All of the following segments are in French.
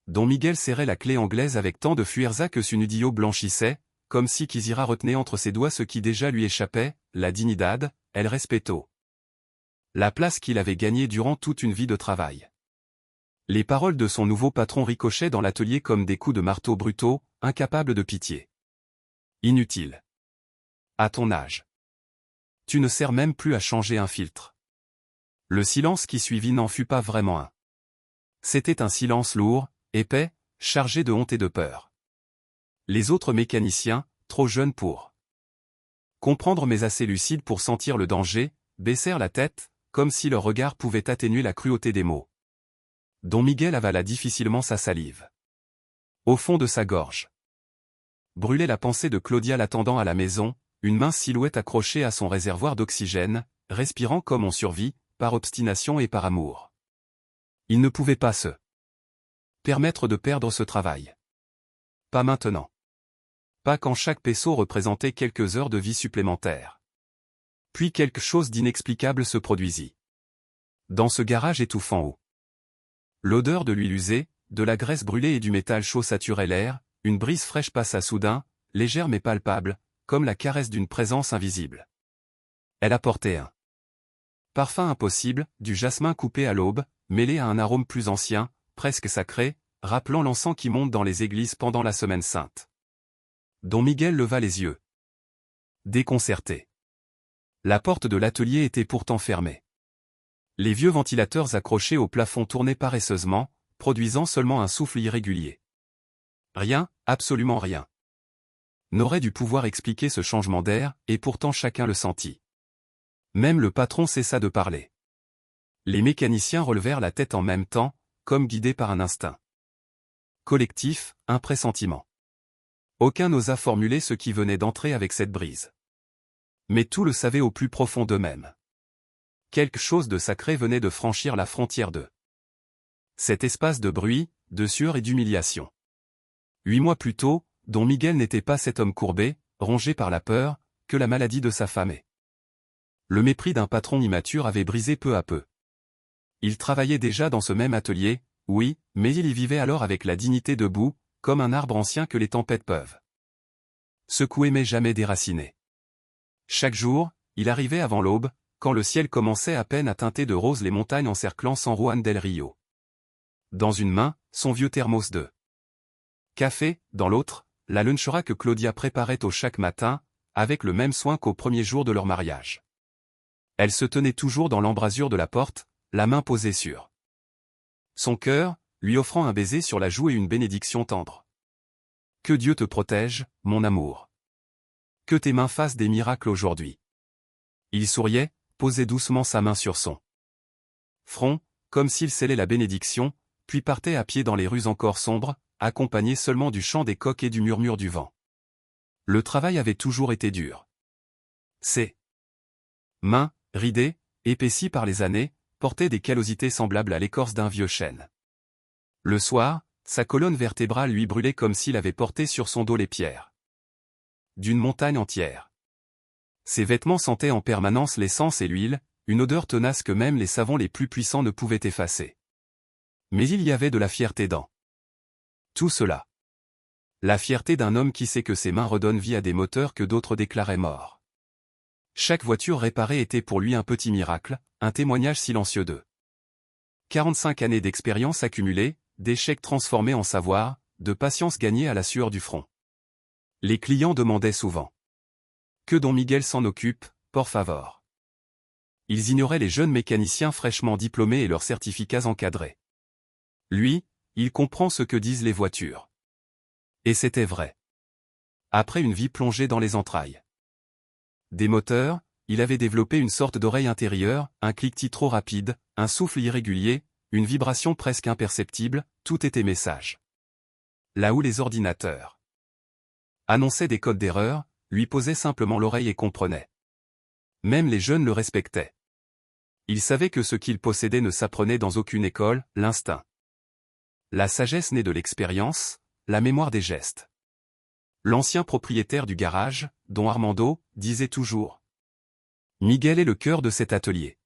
Don Miguel serrait la clé anglaise avec tant de fuerza que su nudillo blanchissait, comme si Kizira retenait entre ses doigts ce qui déjà lui échappait, la dignidad, el respeto. La place qu'il avait gagnée durant toute une vie de travail. Les paroles de son nouveau patron ricochaient dans l'atelier comme des coups de marteau brutaux, incapables de pitié. Inutile. À ton âge. Tu ne sers même plus à changer un filtre. Le silence qui suivit n'en fut pas vraiment un. C'était un silence lourd, épais, chargé de honte et de peur. Les autres mécaniciens, trop jeunes pour comprendre mais assez lucides pour sentir le danger, baissèrent la tête, comme si leur regard pouvait atténuer la cruauté des mots. Don Miguel avala difficilement sa salive. Au fond de sa gorge brûlait la pensée de Claudia l'attendant à la maison, une mince silhouette accrochée à son réservoir d'oxygène, respirant comme on survit, par obstination et par amour. Il ne pouvait pas se permettre de perdre ce travail. Pas maintenant. Pas quand chaque peso représentait quelques heures de vie supplémentaires. Puis quelque chose d'inexplicable se produisit. Dans ce garage étouffant où l'odeur de l'huile usée, de la graisse brûlée et du métal chaud saturait l'air, une brise fraîche passa soudain, légère mais palpable, comme la caresse d'une présence invisible. Elle apportait un parfum impossible, du jasmin coupé à l'aube, mêlé à un arôme plus ancien, presque sacré, rappelant l'encens qui monte dans les églises pendant la Semaine Sainte. Don Miguel leva les yeux. Déconcerté. La porte de l'atelier était pourtant fermée. Les vieux ventilateurs accrochés au plafond tournaient paresseusement, produisant seulement un souffle irrégulier. Rien, absolument rien, n'aurait dû pouvoir expliquer ce changement d'air, et pourtant chacun le sentit. Même le patron cessa de parler. Les mécaniciens relevèrent la tête en même temps, comme guidés par un instinct collectif, un pressentiment. Aucun n'osa formuler ce qui venait d'entrer avec cette brise. Mais tout le savait au plus profond d'eux-mêmes. Quelque chose de sacré venait de franchir la frontière de cet espace de bruit, de sueur et d'humiliation. 8 mois plus tôt, Don Miguel n'était pas cet homme courbé, rongé par la peur, que la maladie de sa femme et le mépris d'un patron immature avait brisé peu à peu. Il travaillait déjà dans ce même atelier, oui, mais il y vivait alors avec la dignité debout, comme un arbre ancien que les tempêtes peuvent secouer mais jamais déraciner. Chaque jour, il arrivait avant l'aube, quand le ciel commençait à peine à teinter de rose les montagnes encerclant San Juan del Rio. Dans une main, son vieux thermos de café, dans l'autre, la lunchera que Claudia préparait au chaque matin, avec le même soin qu'au premier jour de leur mariage. Elle se tenait toujours dans l'embrasure de la porte, la main posée sur son cœur, lui offrant un baiser sur la joue et une bénédiction tendre. Que Dieu te protège, mon amour. Que tes mains fassent des miracles aujourd'hui. Il souriait, posait doucement sa main sur son front, comme s'il scellait la bénédiction, puis partait à pied dans les rues encore sombres, accompagné seulement du chant des coqs et du murmure du vent. Le travail avait toujours été dur. Ses mains, ridées, épaissies par les années, portaient des callosités semblables à l'écorce d'un vieux chêne. Le soir, sa colonne vertébrale lui brûlait comme s'il avait porté sur son dos les pierres d'une montagne entière. Ses vêtements sentaient en permanence l'essence et l'huile, une odeur tenace que même les savons les plus puissants ne pouvaient effacer. Mais il y avait de la fierté dans tout cela. La fierté d'un homme qui sait que ses mains redonnent vie à des moteurs que d'autres déclaraient morts. Chaque voiture réparée était pour lui un petit miracle, un témoignage silencieux de 45 années d'expérience accumulée, d'échecs transformés en savoir, de patience gagnée à la sueur du front. Les clients demandaient souvent que Don Miguel s'en occupe, por favor. Ils ignoraient les jeunes mécaniciens fraîchement diplômés et leurs certificats encadrés. Lui, il comprend ce que disent les voitures. Et c'était vrai. Après une vie plongée dans les entrailles des moteurs, il avait développé une sorte d'oreille intérieure, un cliquetis trop rapide, un souffle irrégulier, une vibration presque imperceptible, tout était message. Là où les ordinateurs annonçaient des codes d'erreur, lui posait simplement l'oreille et comprenait. Même les jeunes le respectaient. Il savait que ce qu'il possédait ne s'apprenait dans aucune école, l'instinct. La sagesse née de l'expérience, la mémoire des gestes. L'ancien propriétaire du garage, Don Armando, disait toujours « Miguel est le cœur de cet atelier.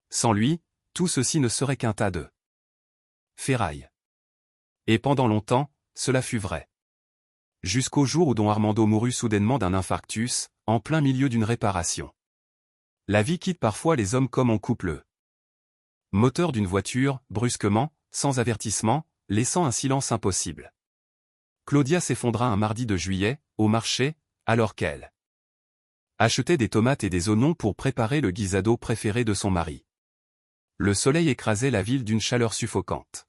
Sans lui, tout ceci ne serait qu'un tas de ferraille. » Et pendant longtemps, cela fut vrai. Jusqu'au jour où don Armando mourut soudainement d'un infarctus, en plein milieu d'une réparation. La vie quitte parfois les hommes comme on coupe le moteur d'une voiture, brusquement, sans avertissement, laissant un silence impossible. Claudia s'effondra un mardi de juillet, au marché, alors qu'elle achetait des tomates et des oignons pour préparer le guisado préféré de son mari. Le soleil écrasait la ville d'une chaleur suffocante.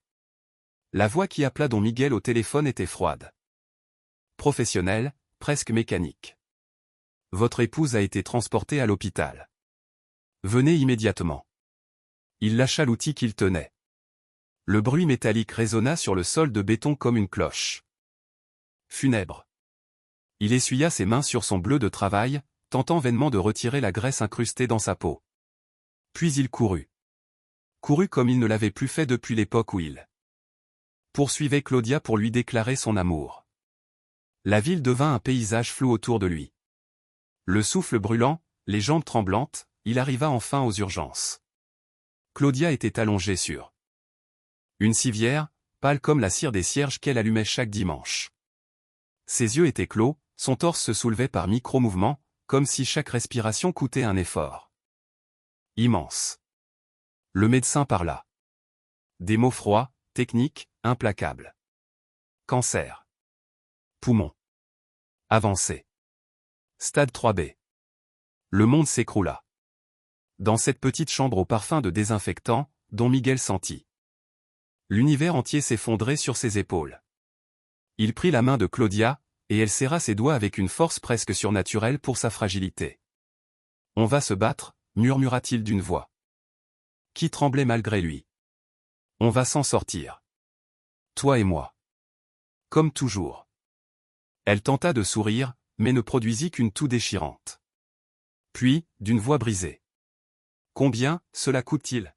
La voix qui appela don Miguel au téléphone était froide. Professionnelle, presque mécanique. Votre épouse a été transportée à l'hôpital. Venez immédiatement. Il lâcha l'outil qu'il tenait. Le bruit métallique résonna sur le sol de béton comme une cloche funèbre. Il essuya ses mains sur son bleu de travail, tentant vainement de retirer la graisse incrustée dans sa peau. Puis il courut. Courut comme il ne l'avait plus fait depuis l'époque où il poursuivait Claudia pour lui déclarer son amour. La ville devint un paysage flou autour de lui. Le souffle brûlant, les jambes tremblantes, il arriva enfin aux urgences. Claudia était allongée sur une civière, pâle comme la cire des cierges qu'elle allumait chaque dimanche. Ses yeux étaient clos, son torse se soulevait par micro-mouvements, comme si chaque respiration coûtait un effort immense. Le médecin parla. Des mots froids, techniques, implacables. Cancer. Poumon. Avancé. Stade 3B. Le monde s'écroula. Dans cette petite chambre au parfum de désinfectant, don Miguel sentit l'univers entier s'effondrer sur ses épaules. Il prit la main de Claudia, et elle serra ses doigts avec une force presque surnaturelle pour sa fragilité. « On va se battre » murmura-t-il d'une voix qui tremblait malgré lui. « On va s'en sortir. Toi et moi. Comme toujours. » Elle tenta de sourire, mais ne produisit qu'une toux déchirante. Puis, d'une voix brisée. « Combien, cela coûte-t-il »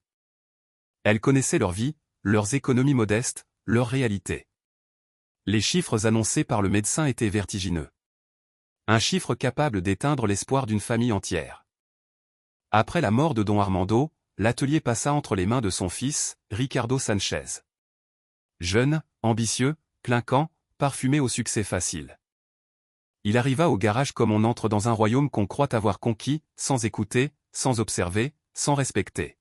Elle connaissait leur vie, leurs économies modestes, leur réalité. Les chiffres annoncés par le médecin étaient vertigineux. Un chiffre capable d'éteindre l'espoir d'une famille entière. Après la mort de don Armando, l'atelier passa entre les mains de son fils, Ricardo Sanchez. Jeune, ambitieux, clinquant, parfumé au succès facile. Il arriva au garage comme on entre dans un royaume qu'on croit avoir conquis, sans écouter, sans observer, sans respecter.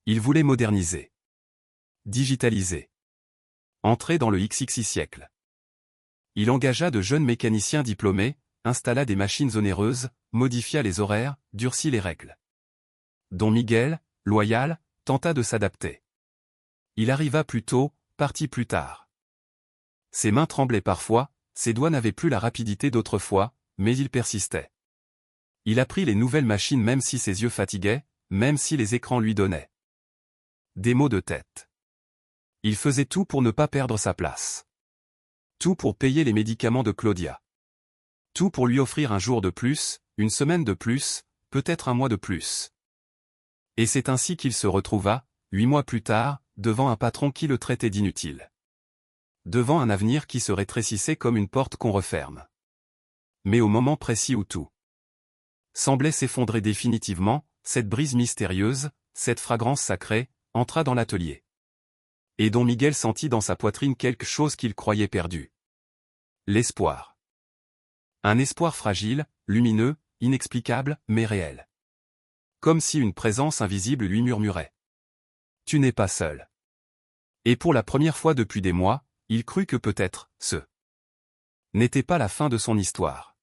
Il voulait moderniser. Digitaliser. Entrer dans le XXI siècle. Il engagea de jeunes mécaniciens diplômés, installa des machines onéreuses, modifia les horaires, durcit les règles. Don Miguel, loyal, tenta de s'adapter. Il arriva plus tôt, partit plus tard. Ses mains tremblaient parfois, ses doigts n'avaient plus la rapidité d'autrefois, mais il persistait. Il apprit les nouvelles machines même si ses yeux fatiguaient, même si les écrans lui donnaient des maux de tête. Il faisait tout pour ne pas perdre sa place. Tout pour payer les médicaments de Claudia. Tout pour lui offrir un jour de plus, une semaine de plus, peut-être un mois de plus. Et c'est ainsi qu'il se retrouva, 8 mois plus tard, devant un patron qui le traitait d'inutile. Devant un avenir qui se rétrécissait comme une porte qu'on referme. Mais au moment précis où tout semblait s'effondrer définitivement, cette brise mystérieuse, cette fragrance sacrée, entra dans l'atelier. Et don Miguel sentit dans sa poitrine quelque chose qu'il croyait perdu. L'espoir. Un espoir fragile, lumineux, inexplicable, mais réel. Comme si une présence invisible lui murmurait. « Tu n'es pas seul. » Et pour la première fois depuis des mois, il crut que peut-être, ce n'était pas la fin de son histoire.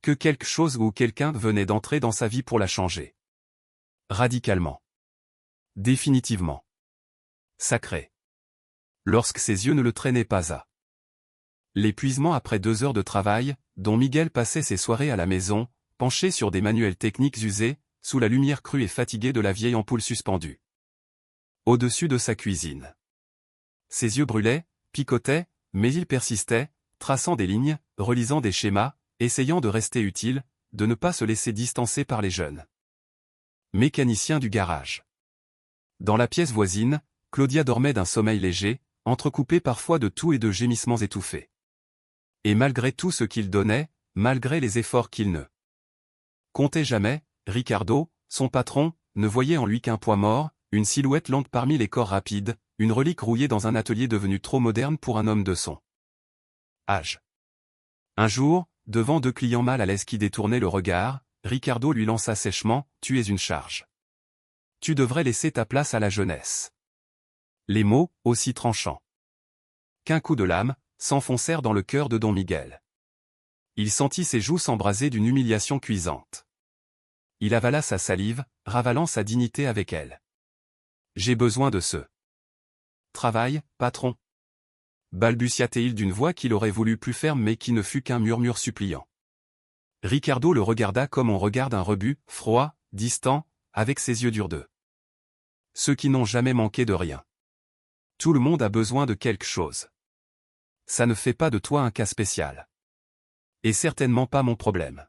Que quelque chose ou quelqu'un venait d'entrer dans sa vie pour la changer. Radicalement. Définitivement. Sacré. Lorsque ses yeux ne le traînaient pas à l'épuisement après 2 heures de travail, don Miguel passait ses soirées à la maison, penché sur des manuels techniques usés, sous la lumière crue et fatiguée de la vieille ampoule suspendue au-dessus de sa cuisine. Ses yeux brûlaient, picotaient, mais il persistait, traçant des lignes, relisant des schémas, essayant de rester utile, de ne pas se laisser distancer par les jeunes mécaniciens du garage. Dans la pièce voisine, Claudia dormait d'un sommeil léger, entrecoupé parfois de toux et de gémissements étouffés. Et malgré tout ce qu'il donnait, malgré les efforts qu'il ne comptait jamais, Ricardo, son patron, ne voyait en lui qu'un poids mort, une silhouette lente parmi les corps rapides, une relique rouillée dans un atelier devenu trop moderne pour un homme de son âge. Un jour, devant 2 clients mal à l'aise qui détournaient le regard, Ricardo lui lança sèchement « Tu es une charge. Tu devrais laisser ta place à la jeunesse. » Les mots, aussi tranchants qu'un coup de lame, s'enfoncèrent dans le cœur de Don Miguel. Il sentit ses joues s'embraser d'une humiliation cuisante. Il avala sa salive, ravalant sa dignité avec elle. « J'ai besoin de ce travail, patron. » balbutia-t-il d'une voix qu'il aurait voulu plus ferme mais qui ne fut qu'un murmure suppliant. Ricardo le regarda comme on regarde un rebut, froid, distant, avec ses yeux durs de ceux qui n'ont jamais manqué de rien. Tout le monde a besoin de quelque chose. Ça ne fait pas de toi un cas spécial. Et certainement pas mon problème.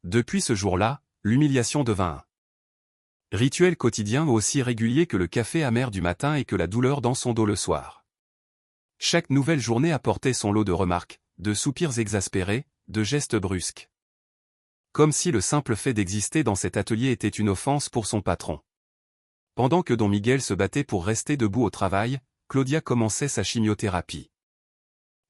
Depuis ce jour-là, l'humiliation devint un rituel quotidien aussi régulier que le café amer du matin et que la douleur dans son dos le soir. Chaque nouvelle journée apportait son lot de remarques, de soupirs exaspérés, de gestes brusques. Comme si le simple fait d'exister dans cet atelier était une offense pour son patron. Pendant que Don Miguel se battait pour rester debout au travail, Claudia commençait sa chimiothérapie.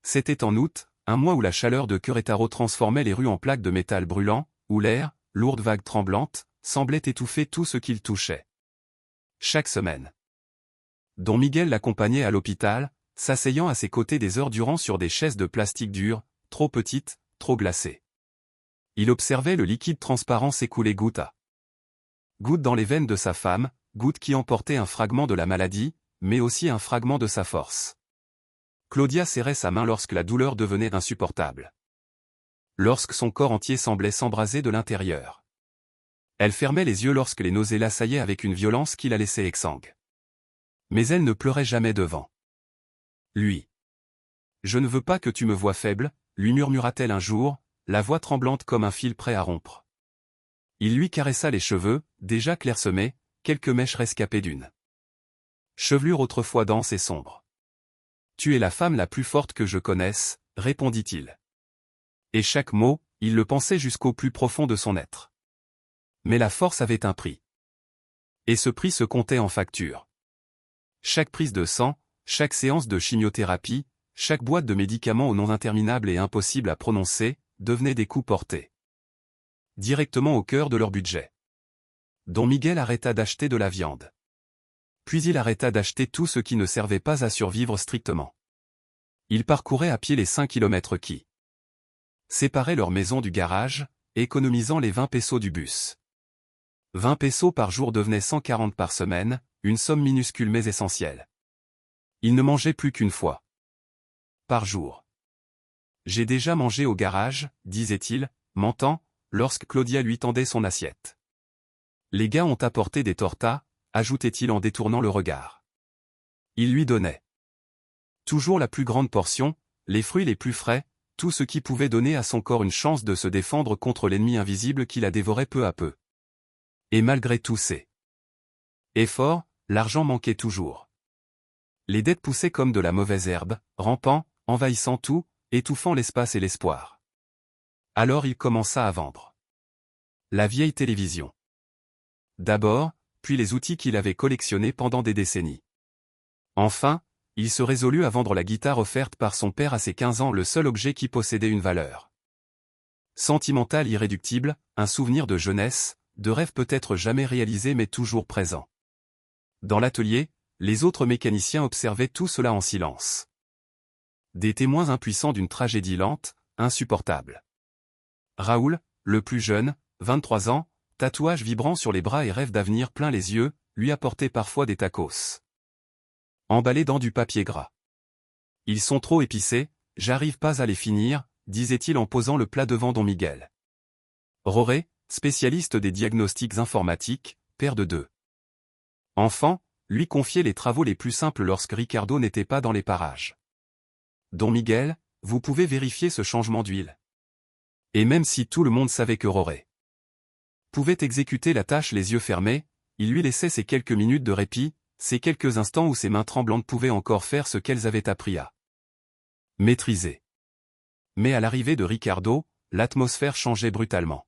C'était en août, un mois où la chaleur de Querétaro transformait les rues en plaques de métal brûlant, où l'air, lourde vague tremblante, semblait étouffer tout ce qu'il touchait. Chaque semaine, Don Miguel l'accompagnait à l'hôpital, s'asseyant à ses côtés des heures durant sur des chaises de plastique dur, trop petites, trop glacées. Il observait le liquide transparent s'écouler goutte à goutte dans les veines de sa femme, goutte qui emportait un fragment de la maladie, mais aussi un fragment de sa force. Claudia serrait sa main lorsque la douleur devenait insupportable. Lorsque son corps entier semblait s'embraser de l'intérieur. Elle fermait les yeux lorsque les nausées l'assaillaient avec une violence qui la laissait exsangue. Mais elle ne pleurait jamais devant lui. « Je ne veux pas que tu me vois faible, » lui murmura-t-elle un jour, la voix tremblante comme un fil prêt à rompre. Il lui caressa les cheveux, déjà clairsemés, quelques mèches rescapées d'une chevelure autrefois dense et sombre. « Tu es la femme la plus forte que je connaisse, » répondit-il. Et chaque mot, il le pensait jusqu'au plus profond de son être. Mais la force avait un prix. Et ce prix se comptait en factures. Chaque prise de sang, chaque séance de chimiothérapie, chaque boîte de médicaments aux noms interminables et impossibles à prononcer, devenaient des coûts portés directement au cœur de leur budget. Don Miguel arrêta d'acheter de la viande. Puis il arrêta d'acheter tout ce qui ne servait pas à survivre strictement. Il parcourait à pied les 5 kilomètres qui séparaient leur maison du garage, économisant les 20 pesos du bus. 20 pesos par jour devenaient 140 par semaine, une somme minuscule mais essentielle. Il ne mangeait plus qu'une fois par jour. « J'ai déjà mangé au garage, » disait-il, mentant, lorsque Claudia lui tendait son assiette. « Les gars ont apporté des tortas, » ajoutait-il en détournant le regard. Il lui donnait toujours la plus grande portion, les fruits les plus frais, tout ce qui pouvait donner à son corps une chance de se défendre contre l'ennemi invisible qui la dévorait peu à peu. Et malgré tous ces efforts, l'argent manquait toujours. Les dettes poussaient comme de la mauvaise herbe, rampant, envahissant tout, étouffant l'espace et l'espoir. Alors il commença à vendre la vieille télévision. D'abord, puis les outils qu'il avait collectionnés pendant des décennies. Enfin, il se résolut à vendre la guitare offerte par son père à ses 15 ans, le seul objet qui possédait une valeur sentimentale irréductible, un souvenir de jeunesse, de rêve peut-être jamais réalisé mais toujours présent. Dans l'atelier, les autres mécaniciens observaient tout cela en silence. Des témoins impuissants d'une tragédie lente, insupportable. Raoul, le plus jeune, 23 ans, tatouage vibrant sur les bras et rêve d'avenir plein les yeux, lui apportait parfois des tacos emballés dans du papier gras. « Ils sont trop épicés, j'arrive pas à les finir, » disait-il en posant le plat devant Don Miguel. Roré, spécialiste des diagnostics informatiques, père de 2 enfants, lui confiait les travaux les plus simples lorsque Ricardo n'était pas dans les parages. « Don Miguel, vous pouvez vérifier ce changement d'huile. » Et même si tout le monde savait que Roré pouvait exécuter la tâche les yeux fermés, il lui laissait ces quelques minutes de répit, ces quelques instants où ses mains tremblantes pouvaient encore faire ce qu'elles avaient appris à maîtriser. Mais à l'arrivée de Ricardo, l'atmosphère changeait brutalement.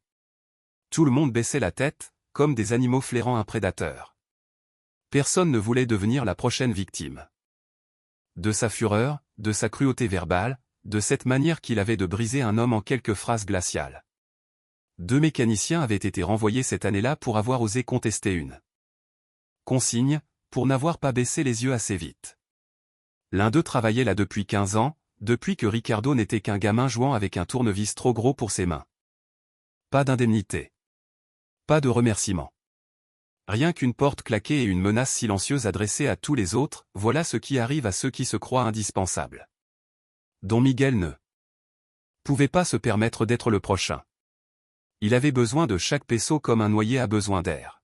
Tout le monde baissait la tête, comme des animaux flairant un prédateur. Personne ne voulait devenir la prochaine victime. De sa fureur, de sa cruauté verbale, de cette manière qu'il avait de briser un homme en quelques phrases glaciales. 2 mécaniciens avaient été renvoyés cette année-là pour avoir osé contester une consigne, pour n'avoir pas baissé les yeux assez vite. L'un d'eux travaillait là depuis 15 ans, depuis que Ricardo n'était qu'un gamin jouant avec un tournevis trop gros pour ses mains. Pas d'indemnité. Pas de remerciement. Rien qu'une porte claquée et une menace silencieuse adressée à tous les autres, voilà ce qui arrive à ceux qui se croient indispensables. Don Miguel ne pouvait pas se permettre d'être le prochain. Il avait besoin de chaque peso comme un noyé a besoin d'air.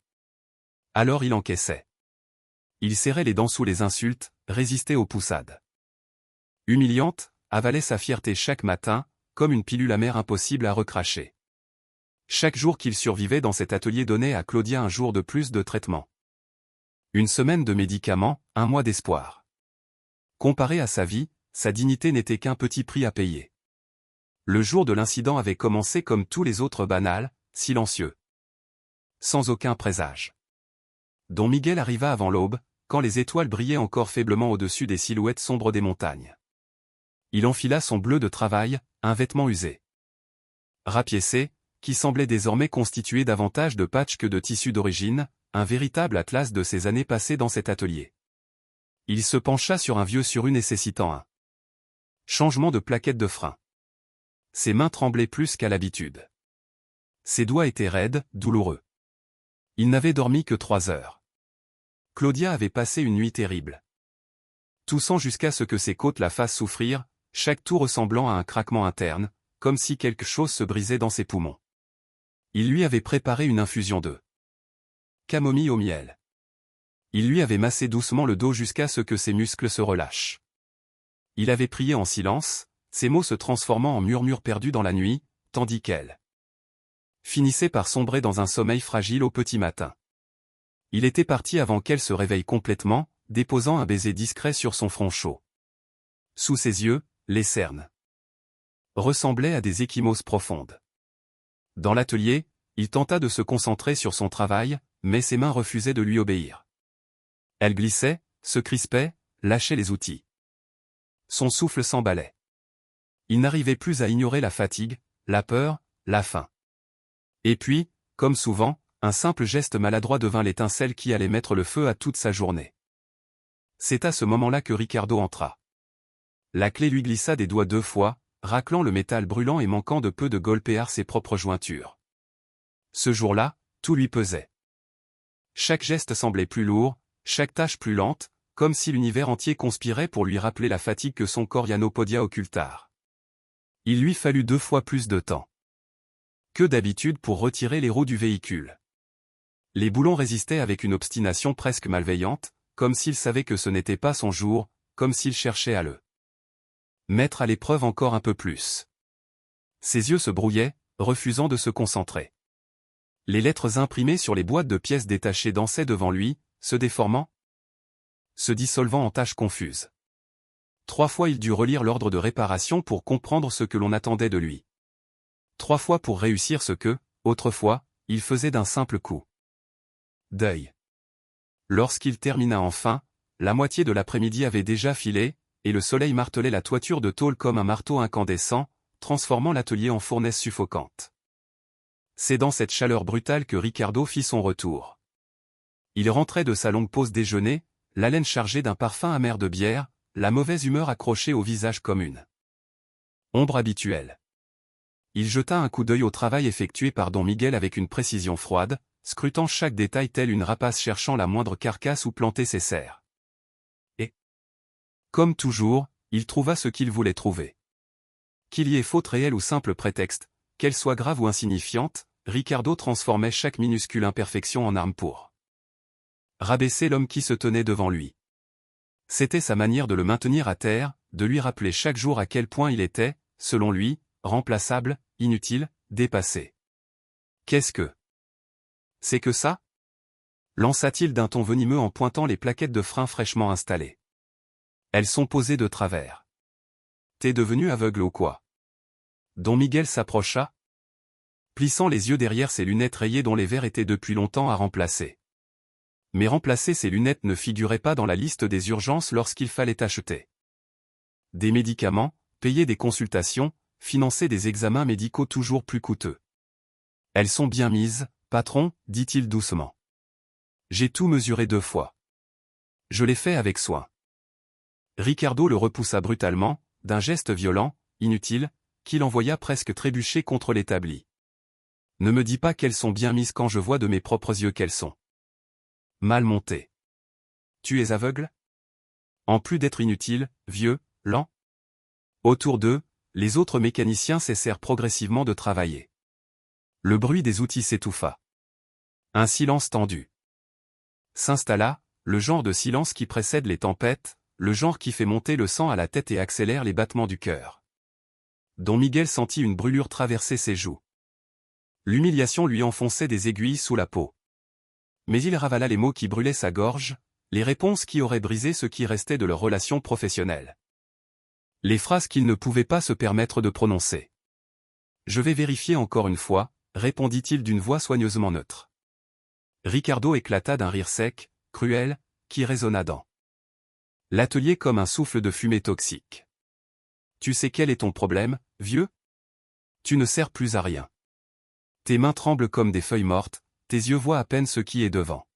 Alors il encaissait. Il serrait les dents sous les insultes, résistait aux poussades humiliantes, avalait sa fierté chaque matin, comme une pilule amère impossible à recracher. Chaque jour qu'il survivait dans cet atelier donnait à Claudia un jour de plus de traitement. Une semaine de médicaments, un mois d'espoir. Comparé à sa vie, sa dignité n'était qu'un petit prix à payer. Le jour de l'incident avait commencé comme tous les autres banal, silencieux. Sans aucun présage. Don Miguel arriva avant l'aube, quand les étoiles brillaient encore faiblement au-dessus des silhouettes sombres des montagnes. Il enfila son bleu de travail, un vêtement usé, rapiécé, qui semblait désormais constitué davantage de patch que de tissu d'origine, un véritable atlas de ses années passées dans cet atelier. Il se pencha sur un vieux surus nécessitant un changement de plaquette de frein. Ses mains tremblaient plus qu'à l'habitude. Ses doigts étaient raides, douloureux. Il n'avait dormi que 3 heures. Claudia avait passé une nuit terrible. Toussant jusqu'à ce que ses côtes la fassent souffrir, chaque toux ressemblant à un craquement interne, comme si quelque chose se brisait dans ses poumons. Il lui avait préparé une infusion de camomille au miel. Il lui avait massé doucement le dos jusqu'à ce que ses muscles se relâchent. Il avait prié en silence, ses mots se transformant en murmures perdus dans la nuit, tandis qu'elle finissait par sombrer dans un sommeil fragile au petit matin. Il était parti avant qu'elle se réveille complètement, déposant un baiser discret sur son front chaud. Sous ses yeux, les cernes ressemblaient à des ecchymoses profondes. Dans l'atelier, il tenta de se concentrer sur son travail, mais ses mains refusaient de lui obéir. Elle glissait, se crispait, lâchait les outils. Son souffle s'emballait. Il n'arrivait plus à ignorer la fatigue, la peur, la faim. Et puis, comme souvent, un simple geste maladroit devint l'étincelle qui allait mettre le feu à toute sa journée. C'est à ce moment-là que Ricardo entra. La clé lui glissa des doigts 2 fois, raclant le métal brûlant et manquant de peu de golpear ses propres jointures. Ce jour-là, tout lui pesait. Chaque geste semblait plus lourd, chaque tâche plus lente, comme si l'univers entier conspirait pour lui rappeler la fatigue que son corps podia occultar. Il lui fallut 2 fois plus de temps que d'habitude pour retirer les roues du véhicule. Les boulons résistaient avec une obstination presque malveillante, comme s'il savait que ce n'était pas son jour, comme s'il cherchait à le mettre à l'épreuve encore un peu plus. Ses yeux se brouillaient, refusant de se concentrer. Les lettres imprimées sur les boîtes de pièces détachées dansaient devant lui, se déformant, se dissolvant en taches confuses. 3 fois il dut relire l'ordre de réparation pour comprendre ce que l'on attendait de lui. 3 fois pour réussir ce que, autrefois, il faisait d'un simple coup d'œil. Lorsqu'il termina enfin, la moitié de l'après-midi avait déjà filé, et le soleil martelait la toiture de tôle comme un marteau incandescent, transformant l'atelier en fournaise suffocante. C'est dans cette chaleur brutale que Ricardo fit son retour. Il rentrait de sa longue pause déjeuner, l'haleine chargée d'un parfum amer de bière, la mauvaise humeur accrochée au visage comme une ombre habituelle. Il jeta un coup d'œil au travail effectué par Don Miguel avec une précision froide, scrutant chaque détail tel une rapace cherchant la moindre carcasse où planter ses serres. Et, comme toujours, il trouva ce qu'il voulait trouver. Qu'il y ait faute réelle ou simple prétexte, qu'elle soit grave ou insignifiante, Ricardo transformait chaque minuscule imperfection en arme pour rabaisser l'homme qui se tenait devant lui. C'était sa manière de le maintenir à terre, de lui rappeler chaque jour à quel point il était, selon lui, remplaçable, inutile, dépassé. Qu'est-ce que c'est que ça? Lança-t-il d'un ton venimeux en pointant les plaquettes de frein fraîchement installées. Elles sont posées de travers. T'es devenu aveugle ou quoi? Don Miguel s'approcha, plissant les yeux derrière ses lunettes rayées dont les verres étaient depuis longtemps à remplacer. Mais remplacer ses lunettes ne figurait pas dans la liste des urgences lorsqu'il fallait acheter des médicaments, payer des consultations, financer des examens médicaux toujours plus coûteux. Elles sont bien mises, patron, dit-il doucement. J'ai tout mesuré 2 fois. Je l'ai fait avec soin. Ricardo le repoussa brutalement, d'un geste violent, inutile, qui l'envoya presque trébucher contre l'établi. Ne me dis pas qu'elles sont bien mises quand je vois de mes propres yeux qu'elles sont mal montées. Tu es aveugle? En plus d'être inutile, vieux, lent? Autour d'eux, les autres mécaniciens cessèrent progressivement de travailler. Le bruit des outils s'étouffa. Un silence tendu s'installa, le genre de silence qui précède les tempêtes, le genre qui fait monter le sang à la tête et accélère les battements du cœur. Don Miguel sentit une brûlure traverser ses joues. L'humiliation lui enfonçait des aiguilles sous la peau. Mais il ravala les mots qui brûlaient sa gorge, les réponses qui auraient brisé ce qui restait de leur relation professionnelle. Les phrases qu'il ne pouvait pas se permettre de prononcer. « Je vais vérifier encore une fois », répondit-il d'une voix soigneusement neutre. Ricardo éclata d'un rire sec, cruel, qui résonna dans l'atelier comme un souffle de fumée toxique. « Tu sais quel est ton problème, vieux? Tu ne sers plus à rien. Tes mains tremblent comme des feuilles mortes, tes yeux voient à peine ce qui est devant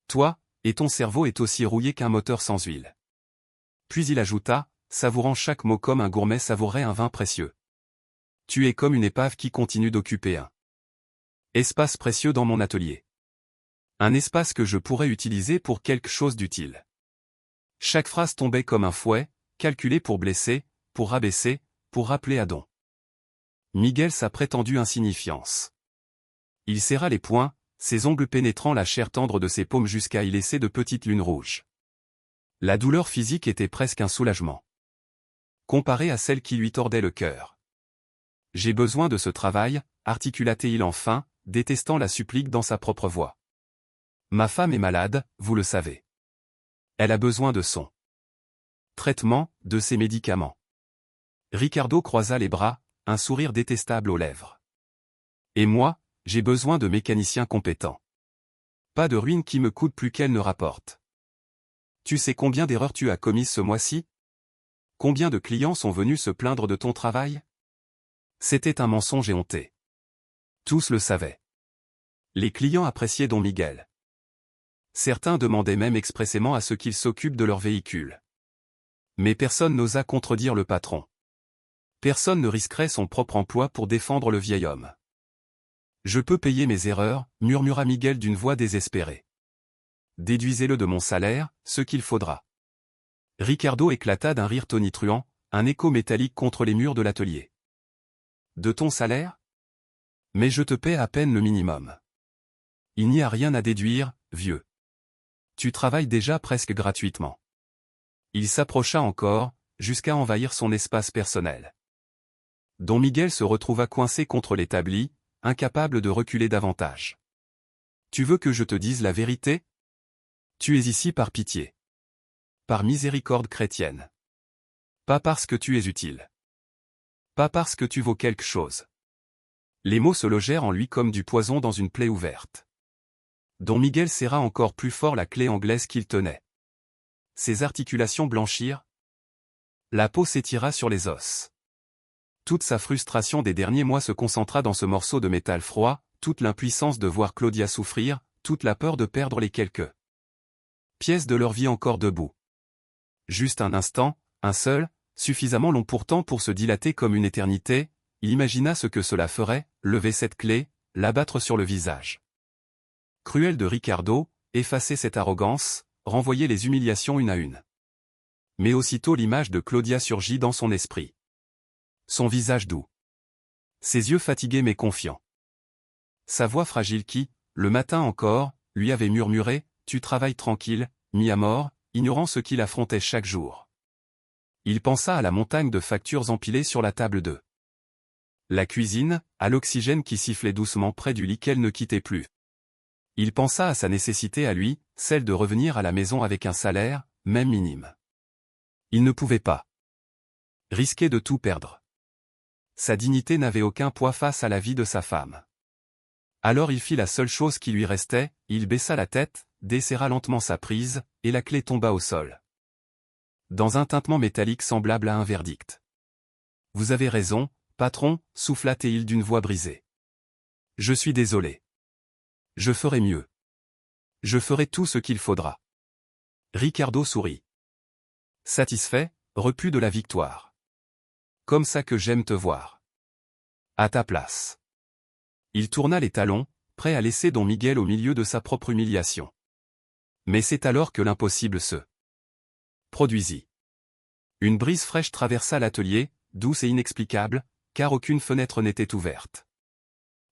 toi, et ton cerveau est aussi rouillé qu'un moteur sans huile. » Puis il ajouta, savourant chaque mot comme un gourmet savourait un vin précieux. « Tu es comme une épave qui continue d'occuper un espace précieux dans mon atelier. Un espace que je pourrais utiliser pour quelque chose d'utile. » Chaque phrase tombait comme un fouet, calculé pour blesser, pour rabaisser, pour rappeler à Don Miguel sa prétendue insignifiance. Il serra les poings, ses ongles pénétrant la chair tendre de ses paumes jusqu'à y laisser de petites lunes rouges. La douleur physique était presque un soulagement, comparée à celle qui lui tordait le cœur. « J'ai besoin de ce travail, » articula-t-il enfin, détestant la supplique dans sa propre voix. « Ma femme est malade, vous le savez. Elle a besoin de son traitement, de ses médicaments. » Ricardo croisa les bras, un sourire détestable aux lèvres. « Et moi, j'ai besoin de mécaniciens compétents. Pas de ruine qui me coûte plus qu'elle ne rapporte. Tu sais combien d'erreurs tu as commises ce mois-ci? Combien de clients sont venus se plaindre de ton travail? C'était un mensonge éhonté. Tous le savaient. Les clients appréciaient Don Miguel. Certains demandaient même expressément à ce qu'il s'occupe de leur véhicule. Mais personne n'osa contredire le patron. Personne ne risquerait son propre emploi pour défendre le vieil homme. « Je peux payer mes erreurs, » murmura Miguel d'une voix désespérée. « Déduisez-le de mon salaire, ce qu'il faudra. » Ricardo éclata d'un rire tonitruant, un écho métallique contre les murs de l'atelier. « De ton salaire? Mais je te paie à peine le minimum. Il n'y a rien à déduire, vieux. Tu travailles déjà presque gratuitement. » Il s'approcha encore, jusqu'à envahir son espace personnel. Don Miguel se retrouva coincé contre l'établi, incapable de reculer davantage. « Tu veux que je te dise la vérité? Tu es ici par pitié. Par miséricorde chrétienne. Pas parce que tu es utile. Pas parce que tu vaux quelque chose. » Les mots se logèrent en lui comme du poison dans une plaie ouverte. Don Miguel serra encore plus fort la clé anglaise qu'il tenait. Ses articulations blanchirent. La peau s'étira sur les os. Toute sa frustration des derniers mois se concentra dans ce morceau de métal froid, toute l'impuissance de voir Claudia souffrir, toute la peur de perdre les quelques pièces de leur vie encore debout. Juste un instant, un seul, suffisamment long pourtant pour se dilater comme une éternité, il imagina ce que cela ferait, lever cette clé, l'abattre sur le visage cruel de Ricardo, effacer cette arrogance, renvoyer les humiliations une à une. Mais aussitôt l'image de Claudia surgit dans son esprit. Son visage doux. Ses yeux fatigués mais confiants. Sa voix fragile qui, le matin encore, lui avait murmuré « Tu travailles tranquille, mis à mort », ignorant ce qu'il affrontait chaque jour. Il pensa à la montagne de factures empilées sur la table de la cuisine, à l'oxygène qui sifflait doucement près du lit qu'elle ne quittait plus. Il pensa à sa nécessité à lui, celle de revenir à la maison avec un salaire, même minime. Il ne pouvait pas risquer de tout perdre. Sa dignité n'avait aucun poids face à la vie de sa femme. Alors il fit la seule chose qui lui restait, il baissa la tête, desserra lentement sa prise, et la clé tomba au sol. Dans un tintement métallique semblable à un verdict. « Vous avez raison, patron, souffla Théil d'une voix brisée. Je suis désolé. Je ferai mieux. Je ferai tout ce qu'il faudra. » Ricardo sourit. Satisfait, repu de la victoire. Comme ça que j'aime te voir. À ta place. Il tourna les talons, prêt à laisser Don Miguel au milieu de sa propre humiliation. Mais c'est alors que l'impossible se produisit. Une brise fraîche traversa l'atelier, douce et inexplicable, car aucune fenêtre n'était ouverte.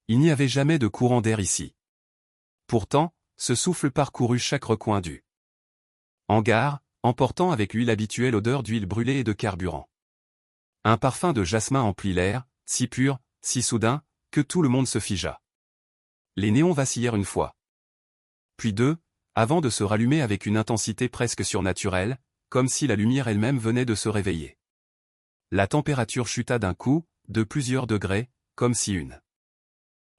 Il n'y avait jamais de courant d'air ici. Pourtant, ce souffle parcourut chaque recoin du hangar, emportant avec lui l'habituelle odeur d'huile brûlée et de carburant. Un parfum de jasmin emplit l'air, si pur, si soudain, que tout le monde se figea. Les néons vacillèrent une fois. Puis deux, avant de se rallumer avec une intensité presque surnaturelle, comme si la lumière elle-même venait de se réveiller. La température chuta d'un coup, de plusieurs degrés, comme si une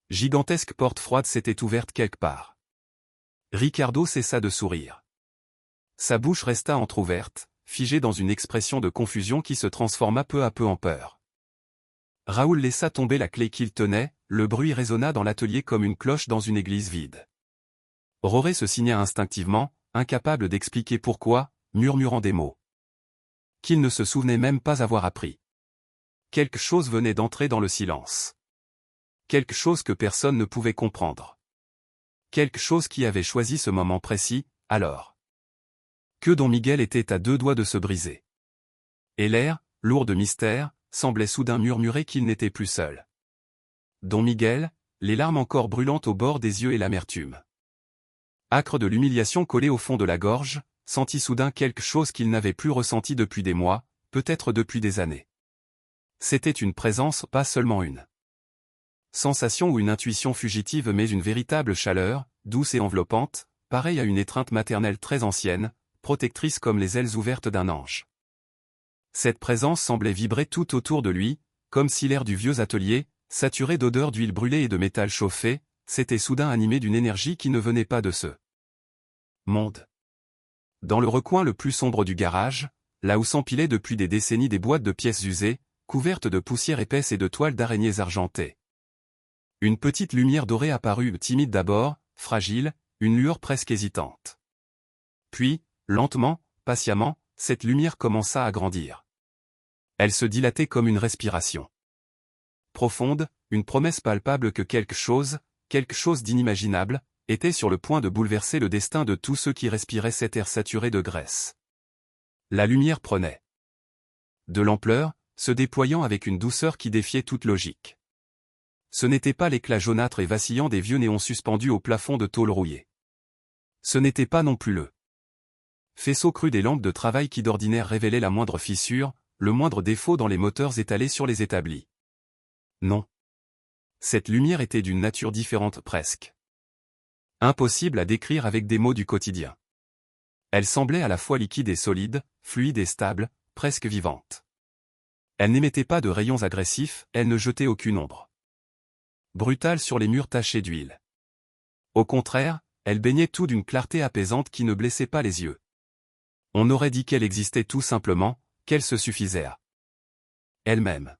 gigantesque porte froide s'était ouverte quelque part. Ricardo cessa de sourire. Sa bouche resta entr'ouverte, figée dans une expression de confusion qui se transforma peu à peu en peur. Raoul laissa tomber la clé qu'il tenait, le bruit résonna dans l'atelier comme une cloche dans une église vide. Roré se signa instinctivement, incapable d'expliquer pourquoi, murmurant des mots qu'il ne se souvenait même pas avoir appris. Quelque chose venait d'entrer dans le silence. Quelque chose que personne ne pouvait comprendre. Quelque chose qui avait choisi ce moment précis, alors que Don Miguel était à deux doigts de se briser. Et l'air, lourd de mystère, semblait soudain murmurer qu'il n'était plus seul. Don Miguel, les larmes encore brûlantes au bord des yeux et l'amertume âcre de l'humiliation collée au fond de la gorge, sentit soudain quelque chose qu'il n'avait plus ressenti depuis des mois, peut-être depuis des années. C'était une présence, pas seulement une sensation ou une intuition fugitive mais une véritable chaleur, douce et enveloppante, pareille à une étreinte maternelle très ancienne, protectrice comme les ailes ouvertes d'un ange. Cette présence semblait vibrer tout autour de lui, comme si l'air du vieux atelier, saturé d'odeurs d'huile brûlée et de métal chauffé, s'était soudain animé d'une énergie qui ne venait pas de ce monde. Dans le recoin le plus sombre du garage, là où s'empilaient depuis des décennies des boîtes de pièces usées, couvertes de poussière épaisse et de toiles d'araignées argentées. Une petite lumière dorée apparut, timide d'abord, fragile, une lueur presque hésitante. Puis, lentement, patiemment, cette lumière commença à grandir. Elle se dilatait comme une respiration profonde, une promesse palpable que quelque chose d'inimaginable, était sur le point de bouleverser le destin de tous ceux qui respiraient cet air saturé de graisse. La lumière prenait de l'ampleur, se déployant avec une douceur qui défiait toute logique. Ce n'était pas l'éclat jaunâtre et vacillant des vieux néons suspendus au plafond de tôle rouillée. Ce n'était pas non plus le faisceau cru des lampes de travail qui d'ordinaire révélaient la moindre fissure, le moindre défaut dans les moteurs étalés sur les établis. Non. Cette lumière était d'une nature différente presque. Impossible à décrire avec des mots du quotidien. Elle semblait à la fois liquide et solide, fluide et stable, presque vivante. Elle n'émettait pas de rayons agressifs, elle ne jetait aucune ombre brutale sur les murs tachés d'huile. Au contraire, elle baignait tout d'une clarté apaisante qui ne blessait pas les yeux. On aurait dit qu'elle existait tout simplement, qu'elle se suffisait à elle-même.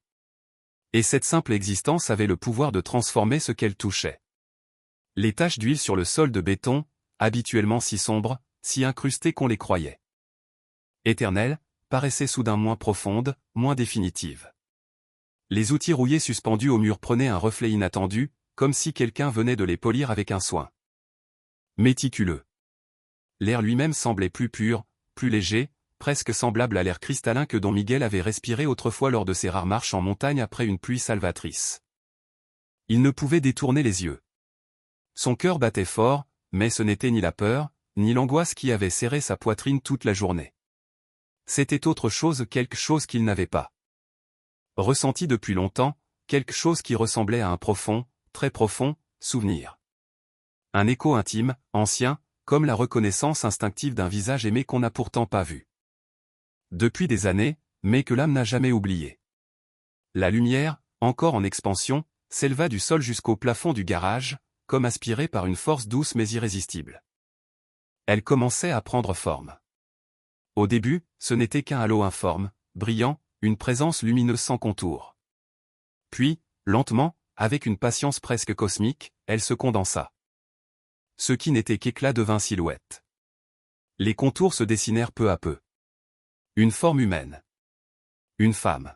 Et cette simple existence avait le pouvoir de transformer ce qu'elle touchait. Les taches d'huile sur le sol de béton, habituellement si sombres, si incrustées qu'on les croyait éternelles, paraissaient soudain moins profondes, moins définitives. Les outils rouillés suspendus au mur prenaient un reflet inattendu, comme si quelqu'un venait de les polir avec un soin méticuleux. L'air lui-même semblait plus pur, plus léger, presque semblable à l'air cristallin que Don Miguel avait respiré autrefois lors de ses rares marches en montagne après une pluie salvatrice. Il ne pouvait détourner les yeux. Son cœur battait fort, mais ce n'était ni la peur, ni l'angoisse qui avait serré sa poitrine toute la journée. C'était autre chose, quelque chose qu'il n'avait pas ressenti depuis longtemps, quelque chose qui ressemblait à un profond, très profond, souvenir. Un écho intime, ancien, comme la reconnaissance instinctive d'un visage aimé qu'on n'a pourtant pas vu depuis des années, mais que l'âme n'a jamais oublié. La lumière, encore en expansion, s'éleva du sol jusqu'au plafond du garage, comme aspirée par une force douce mais irrésistible. Elle commençait à prendre forme. Au début, ce n'était qu'un halo informe, brillant, une présence lumineuse sans contour. Puis, lentement, avec une patience presque cosmique, elle se condensa. Ce qui n'était qu'éclat devint silhouette. Les contours se dessinèrent peu à peu. Une forme humaine. Une femme.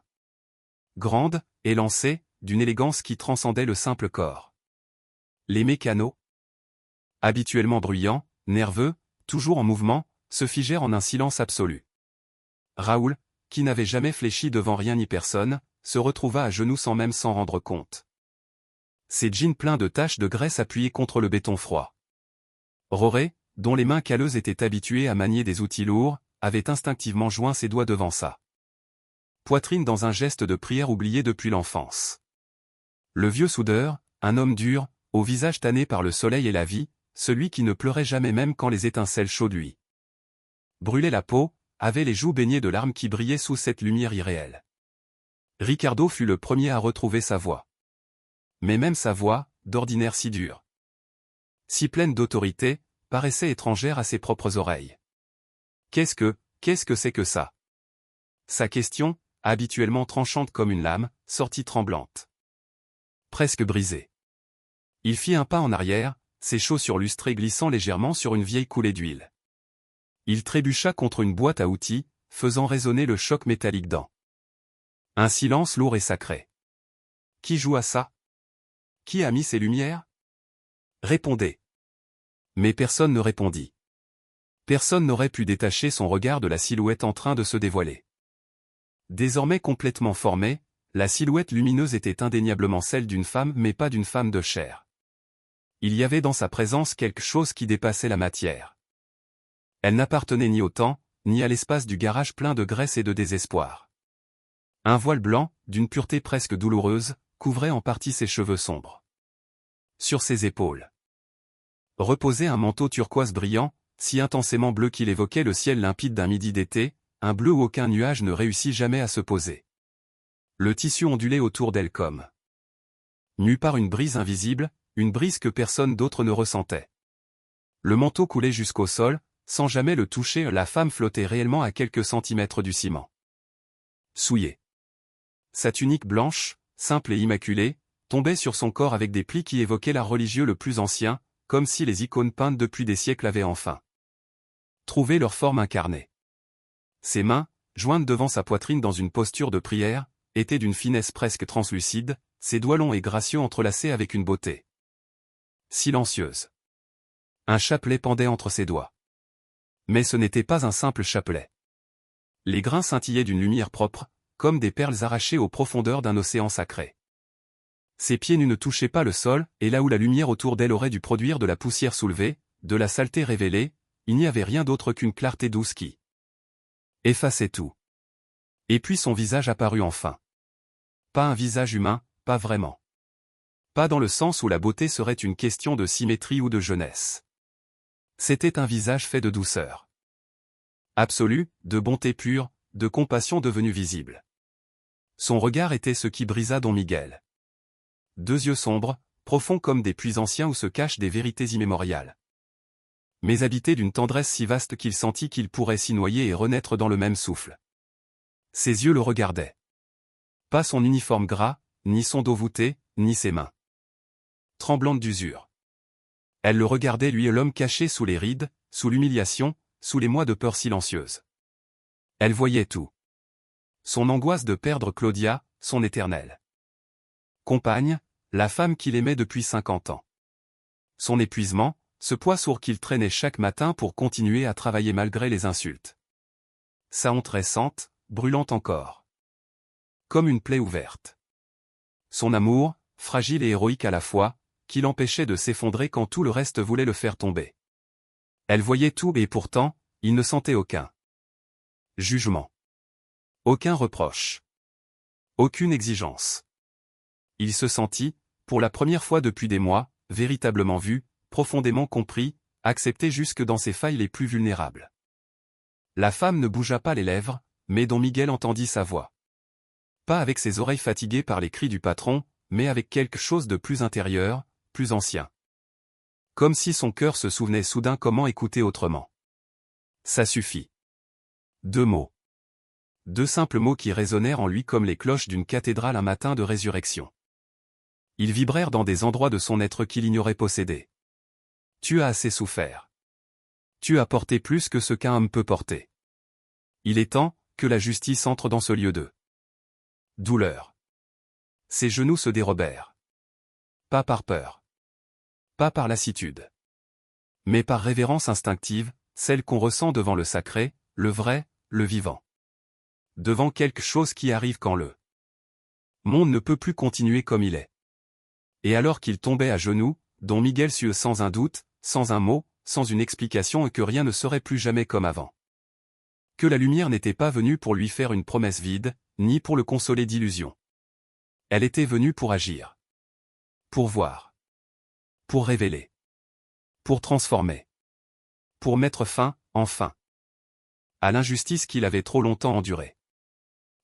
Grande, élancée, d'une élégance qui transcendait le simple corps. Les mécanos, habituellement bruyants, nerveux, toujours en mouvement, se figèrent en un silence absolu. Raoul, qui n'avait jamais fléchi devant rien ni personne, se retrouva à genoux sans même s'en rendre compte. Ses jeans pleins de taches de graisse appuyés contre le béton froid. Roré, dont les mains calleuses étaient habituées à manier des outils lourds, avait instinctivement joint ses doigts devant sa poitrine dans un geste de prière oublié depuis l'enfance. Le vieux soudeur, un homme dur, au visage tanné par le soleil et la vie, celui qui ne pleurait jamais même quand les étincelles chaudes lui brûlaient la peau, avait les joues baignées de larmes qui brillaient sous cette lumière irréelle. Ricardo fut le premier à retrouver sa voix. Mais même sa voix, d'ordinaire si dure, si pleine d'autorité, paraissait étrangère à ses propres oreilles. Qu'est-ce que c'est que ça? Sa question, habituellement tranchante comme une lame, sortit tremblante. Presque brisée. Il fit un pas en arrière, ses chaussures lustrées glissant légèrement sur une vieille coulée d'huile. Il trébucha contre une boîte à outils, faisant résonner le choc métallique dans un silence lourd et sacré. Qui joue à ça? Qui a mis ces lumières? Répondez. Mais personne ne répondit. Personne n'aurait pu détacher son regard de la silhouette en train de se dévoiler. Désormais complètement formée, la silhouette lumineuse était indéniablement celle d'une femme mais pas d'une femme de chair. Il y avait dans sa présence quelque chose qui dépassait la matière. Elle n'appartenait ni au temps, ni à l'espace du garage plein de graisse et de désespoir. Un voile blanc, d'une pureté presque douloureuse, couvrait en partie ses cheveux sombres. Sur ses épaules reposait un manteau turquoise brillant, si intensément bleu qu'il évoquait le ciel limpide d'un midi d'été, un bleu où aucun nuage ne réussit jamais à se poser. Le tissu ondulait autour d'elle comme mu par une brise invisible, une brise que personne d'autre ne ressentait. Le manteau coulait jusqu'au sol, sans jamais le toucher, la femme flottait réellement à quelques centimètres du ciment. Souillée. Sa tunique blanche, simple et immaculée, tombait sur son corps avec des plis qui évoquaient l'art religieux le plus ancien, comme si les icônes peintes depuis des siècles avaient enfin trouvé leur forme incarnée. Ses mains, jointes devant sa poitrine dans une posture de prière, étaient d'une finesse presque translucide, ses doigts longs et gracieux entrelacés avec une beauté silencieuse. Un chapelet pendait entre ses doigts. Mais ce n'était pas un simple chapelet. Les grains scintillaient d'une lumière propre, comme des perles arrachées aux profondeurs d'un océan sacré. Ses pieds nus ne touchaient pas le sol, et là où la lumière autour d'elle aurait dû produire de la poussière soulevée, de la saleté révélée, il n'y avait rien d'autre qu'une clarté douce qui effaçait tout. Et puis son visage apparut enfin. Pas un visage humain, pas vraiment. Pas dans le sens où la beauté serait une question de symétrie ou de jeunesse. C'était un visage fait de douceur absolue, de bonté pure, de compassion devenue visible. Son regard était ce qui brisa Don Miguel. Deux yeux sombres, profonds comme des puits anciens où se cachent des vérités immémoriales. Mais habités d'une tendresse si vaste qu'il sentit qu'il pourrait s'y noyer et renaître dans le même souffle. Ses yeux le regardaient. Pas son uniforme gras, ni son dos voûté, ni ses mains tremblantes d'usure. Elle le regardait lui et l'homme caché sous les rides, sous l'humiliation, sous les mois de peur silencieuse. Elle voyait tout. Son angoisse de perdre Claudia, son éternelle compagne, la femme qu'il aimait depuis 50 ans. Son épuisement, ce poids sourd qu'il traînait chaque matin pour continuer à travailler malgré les insultes. Sa honte récente, brûlante encore. Comme une plaie ouverte. Son amour, fragile et héroïque à la fois, qui l'empêchait de s'effondrer quand tout le reste voulait le faire tomber. Elle voyait tout et pourtant, il ne sentait aucun jugement. Aucun reproche. Aucune exigence. Il se sentit, pour la première fois depuis des mois, véritablement vu, profondément compris, accepté jusque dans ses failles les plus vulnérables. La femme ne bougea pas les lèvres, mais Don Miguel entendit sa voix. Pas avec ses oreilles fatiguées par les cris du patron, mais avec quelque chose de plus intérieur, plus ancien. Comme si son cœur se souvenait soudain comment écouter autrement. Ça suffit. 2 mots. 2 simples mots qui résonnèrent en lui comme les cloches d'une cathédrale un matin de résurrection. Ils vibrèrent dans des endroits de son être qu'il ignorait posséder. Tu as assez souffert. Tu as porté plus que ce qu'un homme peut porter. Il est temps que la justice entre dans ce lieu de douleur. Ses genoux se dérobèrent. Pas par peur. Pas par lassitude. Mais par révérence instinctive, celle qu'on ressent devant le sacré, le vrai, le vivant. Devant quelque chose qui arrive quand le monde ne peut plus continuer comme il est. Et alors qu'il tombait à genoux, Don Miguel sut sans un doute, sans un mot, sans une explication et que rien ne serait plus jamais comme avant. Que la lumière n'était pas venue pour lui faire une promesse vide, ni pour le consoler d'illusions. Elle était venue pour agir. Pour voir. Pour révéler. Pour transformer. Pour mettre fin, enfin, à l'injustice qu'il avait trop longtemps endurée.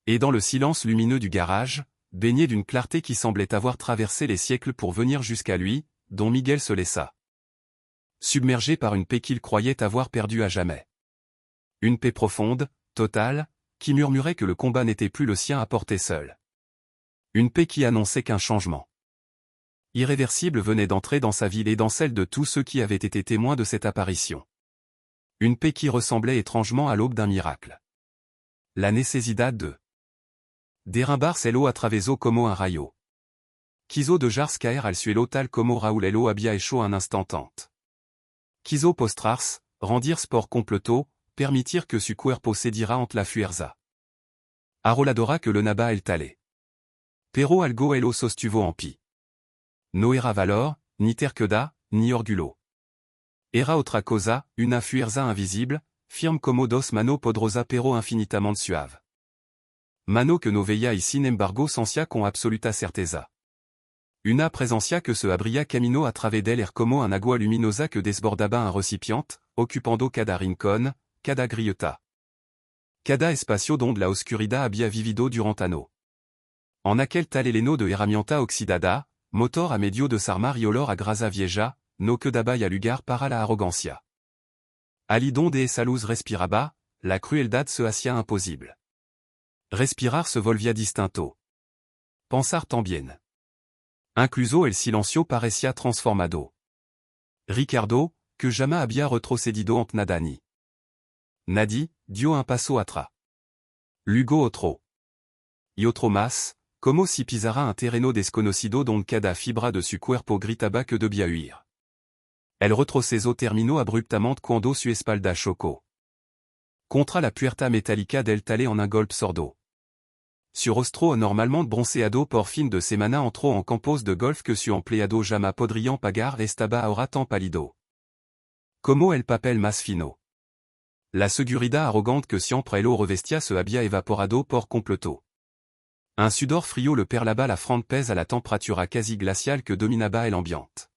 Et dans le silence lumineux du garage, baigné d'une clarté qui semblait avoir traversé les siècles pour venir jusqu'à lui, Don Miguel se laissa. Submergé par une paix qu'il croyait avoir perdue à jamais. Une paix profonde, totale, qui murmurait que le combat n'était plus le sien à porter seul. Une paix qui annonçait qu'un changement irréversible venait d'entrer dans sa ville et dans celle de tous ceux qui avaient été témoins de cette apparition. Une paix qui ressemblait étrangement à l'aube d'un miracle. La necesidad de derrimbarse-lo a traveso como un rayo. Quiso dejar caer al suelo tal como Raúl lo había hecho un instant tant. Quiso postrarse, rendir por completo, permitir que su cuerpo cediera ante la fuerza. Arroladora que le naba el tale. Pero algo elo sostuvo en pi. No era valor, ni terquedad, ni orgullo. Era otra cosa, una fuerza invisible, firme como dos mano poderosa pero infinitamente suave. Mano que no veía y sin embargo sentia con absoluta certeza. Una presencia que se abría camino a través d'elle como un agua luminosa que desbordaba un recipiente, ocupando cada rincón, cada grieta. Cada espacio donde la oscuridad había vivido durante ano. En aquel tal heleno de herramienta oxidada, motor a medio de sarmar y olor a grasa vieja, no quedaba y lugar para la arrogancia. Ali donde esa luz respiraba, la crueldad se hacía imposible. Respirar se volvía distinto. Pensar también. Incluso el silencio parecía transformado. Ricardo, que jamais había retrocedido ante nada ni nadie, dio un paso atrás. Luego otro. Y otro más, como si pisara un terreno desconocido donde cada fibra de su cuerpo gritaba que debía huir. El retroceso terminó abruptamente cuando su espalda chocó contra la puerta metálica del tale en un golpe sordo. Su rostro normalmente bronceado por fin de semana entró en campos de golf que su empleado llama podrían pagar estaba ahora tan pálido. Como el papel más fino. La seguridad arrogante que siempre lo revestía se había evaporado por completo. Un sudor frío le perlaba la frente pèse à la temperatura quasi glaciale que dominaba el ambiente.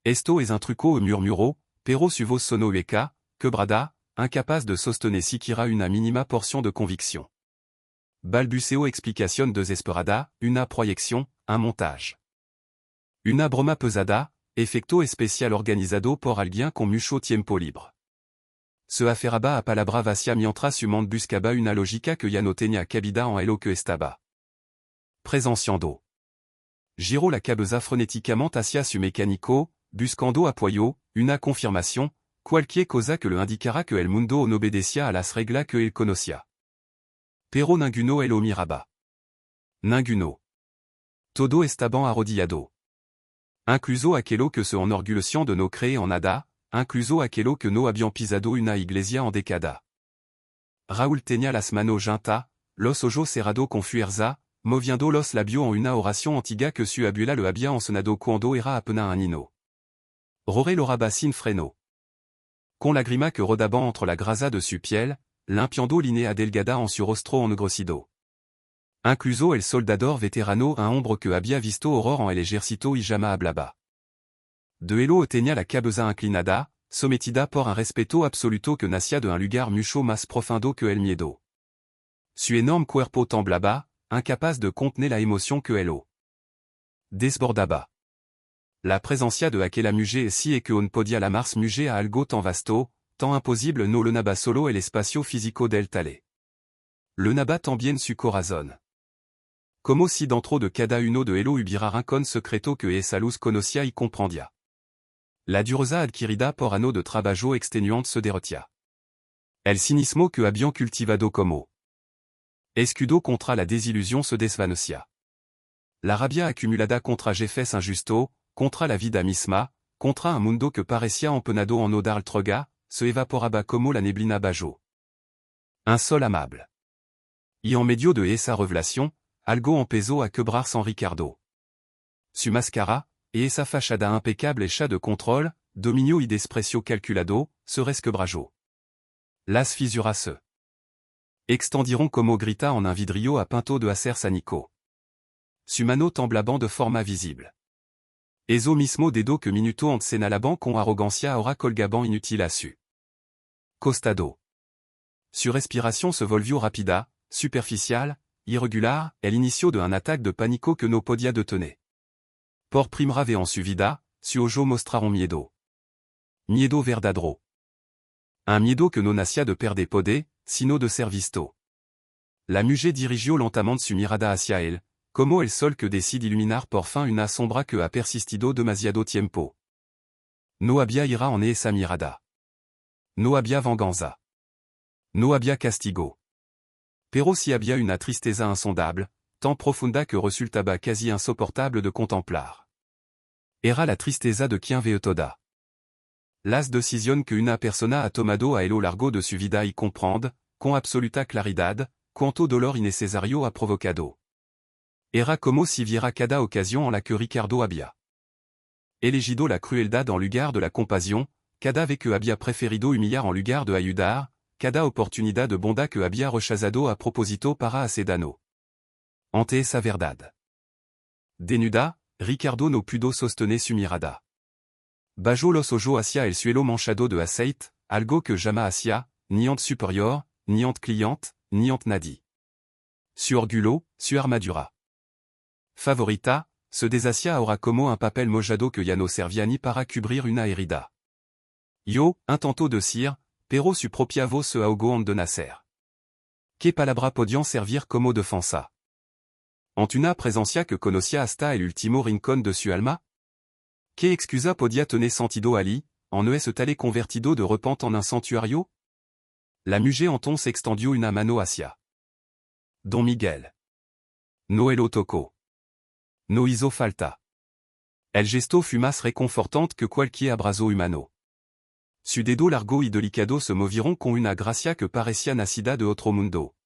Esto es un truco murmuró, pero su voz sonó hueca, quebrada, incapaz de sostener siquiera una mínima porción de conviction. Balbuceo explicación desesperada, una proyección, un montage. Una broma pesada, efecto especial organizado por alguien con mucho tiempo libre. Se aferraba a palabra vacía mientras su mente buscaba una lógica que ya no tenía cabida en elo que estaba presenciando. Giró la cabeza frenéticamente hacia su mecánico, buscando apoyo, una confirmación, cualquier cosa que le indicara que el mundo no obedecía a las reglas que él conocía. Pero ninguno lo miraba. Ninguno. Todo estaban arrodillado. Incluso aquello que se enorgullecían de no creer en nada, incluso aquello que no habían pisado una iglesia en década. Raúl tenía las manos juntas, los ojos cerrados con fuerza, moviendo los labios en una oración antigua que su abuela le había enseñado cuando era apenas un niño. Roré lo raba sin freno. Con la grima que rodaba entre la grasa de su piel, limpiando linea delgada en su rostro ennegrecido. Incluso el soldador veterano un hombre que había visto horror en el ejército y jamais hablaba. De elo tenía la cabeza inclinada, sometida por un respeto absoluto que nacía de un lugar mucho más profundo que el miedo. Su énorme cuerpo temblaba, incapaz de contener la émotion que elo desbordaba. la presencia de aquella muge si e que on podia la mars muge a algo tan vasto, tan imposible no le naba solo el espacio fisico del tale. Le naba tambien su corazon. Como si dentro de cada uno de elo ubira rincon secreto que esa luz conocia y comprendia. La dureza adquirida por anno de trabajo extenuante se derrotia. El cinismo que habían cultivado como. Escudo contra la désillusion se desvanecia. La rabia accumulada contra jefes injusto, contra la vida misma, contra un mundo que parecía empenado en odar troga, se evaporaba como la neblina bajo. Un sol amable. Y en medio de esa revelación, algo empezó a quebrar San Ricardo. Su mascara, et esa fachada impecable hecha de control, dominio y desprecio calculado, se resquebrajó. Las fisuras se extendiront como grita en un vidrio a pinto de acer sanico. Su mano temblabant de forma visible. Eso mismo dedo que minuto en senalaban con arrogancia ora colgaban inutile a su costado. Su respiration se volvió rapida, superficial, irregular, el inicio de un attaque de panico que no podia detener. Por primera vez en su vida, su ojo mostraron miedo. Miedo verdadero. Un miedo que no nacia de perde poder, sino de ser visto. La muge dirigió lentamente su mirada hacia él, como el sol que decide iluminar por fin una sombra que ha persistido demasiado tiempo. No había ira en esa mirada. No había venganza. No había castigo. Pero si había una tristeza insondable, tan profunda que resultaba quasi insoportable de contemplar. Era la tristeza de quien ve toda. Las decisión que una persona ha tomado a lo largo de su vida y comprende, con absoluta claridad, cuánto dolor innecesario ha provocado. Era como si viera cada ocasión en la que Ricardo había elegido la crueldad en lugar de la compasión, cada vez que había preferido humillar en lugar de ayudar, cada oportunidad de bondad que había rechazado a propósito para hacer ante esa verdad. Denuda, Ricardo no pudo sostener su mirada. Bajó los ojos hacia el suelo manchado de aceite, algo que jamais hacia, ni ante superior, ni ante cliente, ni ante nadie. Su orgullo, su armadura. Favorita, se deshacia ahora como un papel mojado que ya no servía ni para cubrir una herida. Yo, intentó decir, pero su propia voz se ahogó de nacer. Que palabra podian servir como defensa? Ant una presencia que conocía hasta el último rincón de su alma? Que excusa podia tener sentido ali, en ese tale convertido de repente en un santuario? La muge entonces extendió una mano hacia Don Miguel. No el tocó. No hizo falta. El gesto fut más reconfortante que cualquier abrazo humano. Su dedo largo y delicado se movieron con una gracia que parecía nacida de otro mundo.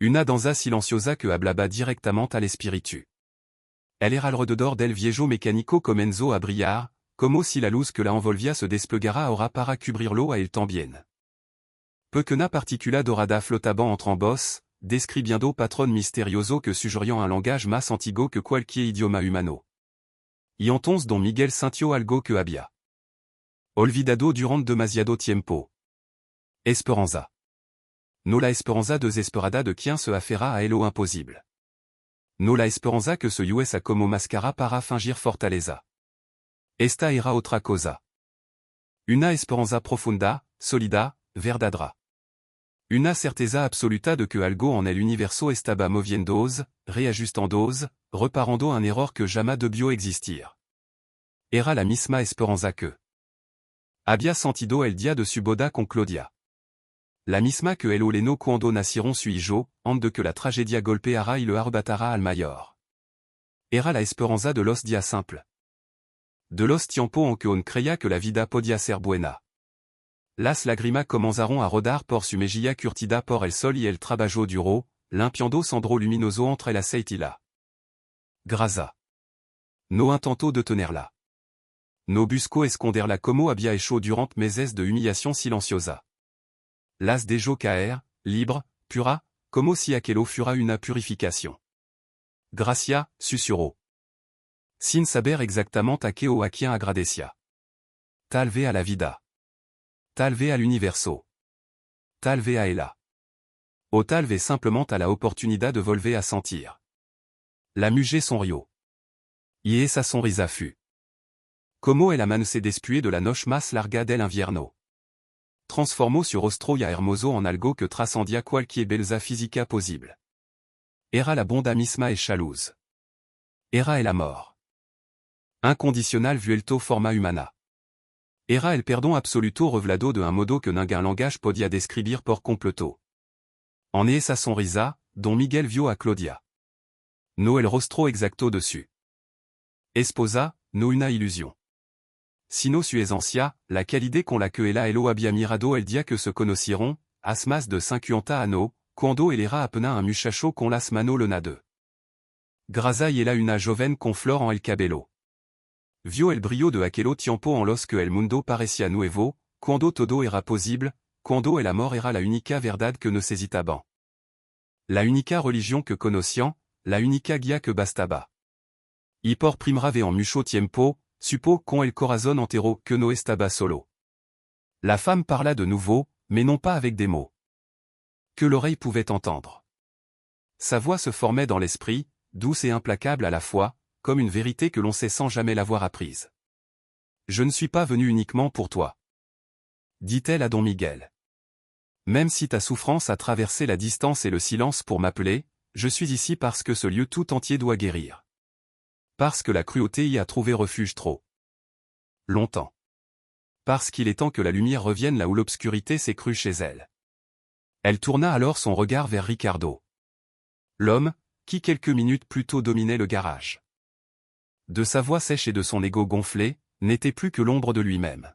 Una danza silenciosa que hablaba directamente al espíritu. Elle era alrededor del viejo mecánico comenzó a brillar, como si la luz que la envolvía se desplegara ahora para cubrirlo a él también. Pequena particula dorada flotaba entre ambos, describiendo patrón misterioso que suggeriant un langage más antiguo que cualquier idioma humano. Y entonces Don Miguel sintió algo que había olvidado durante demasiado tiempo. Esperanza. No la esperanza desesperada de quien se aferra a lo imposible. No la esperanza que se usa como máscara para fingir fortaleza. Esta era otra cosa. Una esperanza profunda, solida, verdadera. Una certeza absoluta de que algo en el universo estaba moviéndose, reajustandose, reparando un error que jamais debió existir. Era la misma esperanza que había sentido el día de su boda con Claudia. La misma que el oleno cuando nacieron su hijo, antes de que la tragedia golpeara y le arrebatara al mayor. Era la esperanza de los días simples. De los tiempos en que on creía que la vida podía ser buena. Las lágrimas comenzaron a rodar por su mejilla curtida por el sol y el trabajo duro, limpiando sandro luminoso entre el aceite y la grasa. No intentó detenerla. No buscó esconderla como había hecho durante meses de humillación silenciosa. Las dejó caer, libre, pura, como si aquello fuera una purificación. Gracia, susurró. Sin saber exactamente a qué o a quien agradecia. Tal vez a la vida. Tal vez al universo. Tal vez a ella. O tal vez simplement a la oportunidad de volver a sentir. La muge sonrió. Y esa sonrisa fut Como è la man se despué de la noche más larga del invierno. Transformó sur Ostroia hermoso en algo que trascendia cualquier belza física posible. Era la bonda misma e chalouse. Era el amor. Incondicional vuelto forma humana. Era el perdón absoluto revelado de un modo que ningún langage podia describir por completo. En esa sonrisa, Don Miguel vio a Claudia. No el rostro exacto dessus. Esposa, no una illusion. Sino su esencia, la qualité con la que ella lo había mirado el día que se conocieron, as más de 50 años, cuando él era apenas un muchacho con las manos llenas de grasa y era una joven con flor en el cabello. Vio el brillo de aquel tiempo en los que el mundo parecía nuevo, cuando todo era posible, cuando el amor era la única verdad que necesitaban. La única religión que conocían, la única guía que bastaba. Y por primera vez en mucho tiempo, supo con el corazón entero que no estaba solo. La femme parla de nouveau, mais non pas avec des mots que l'oreille pouvait entendre. Sa voix se formait dans l'esprit, douce et implacable à la fois, comme une vérité que l'on sait sans jamais l'avoir apprise. Je ne suis pas venu uniquement pour toi, dit-elle à Don Miguel. Même si ta souffrance a traversé la distance et le silence pour m'appeler, je suis ici parce que ce lieu tout entier doit guérir. Parce que la cruauté y a trouvé refuge trop longtemps. Parce qu'il est temps que la lumière revienne là où l'obscurité s'est crue chez elle. Elle tourna alors son regard vers Ricardo. L'homme, qui quelques minutes plus tôt dominait le garage. De sa voix sèche et de son ego gonflé, n'était plus que l'ombre de lui-même.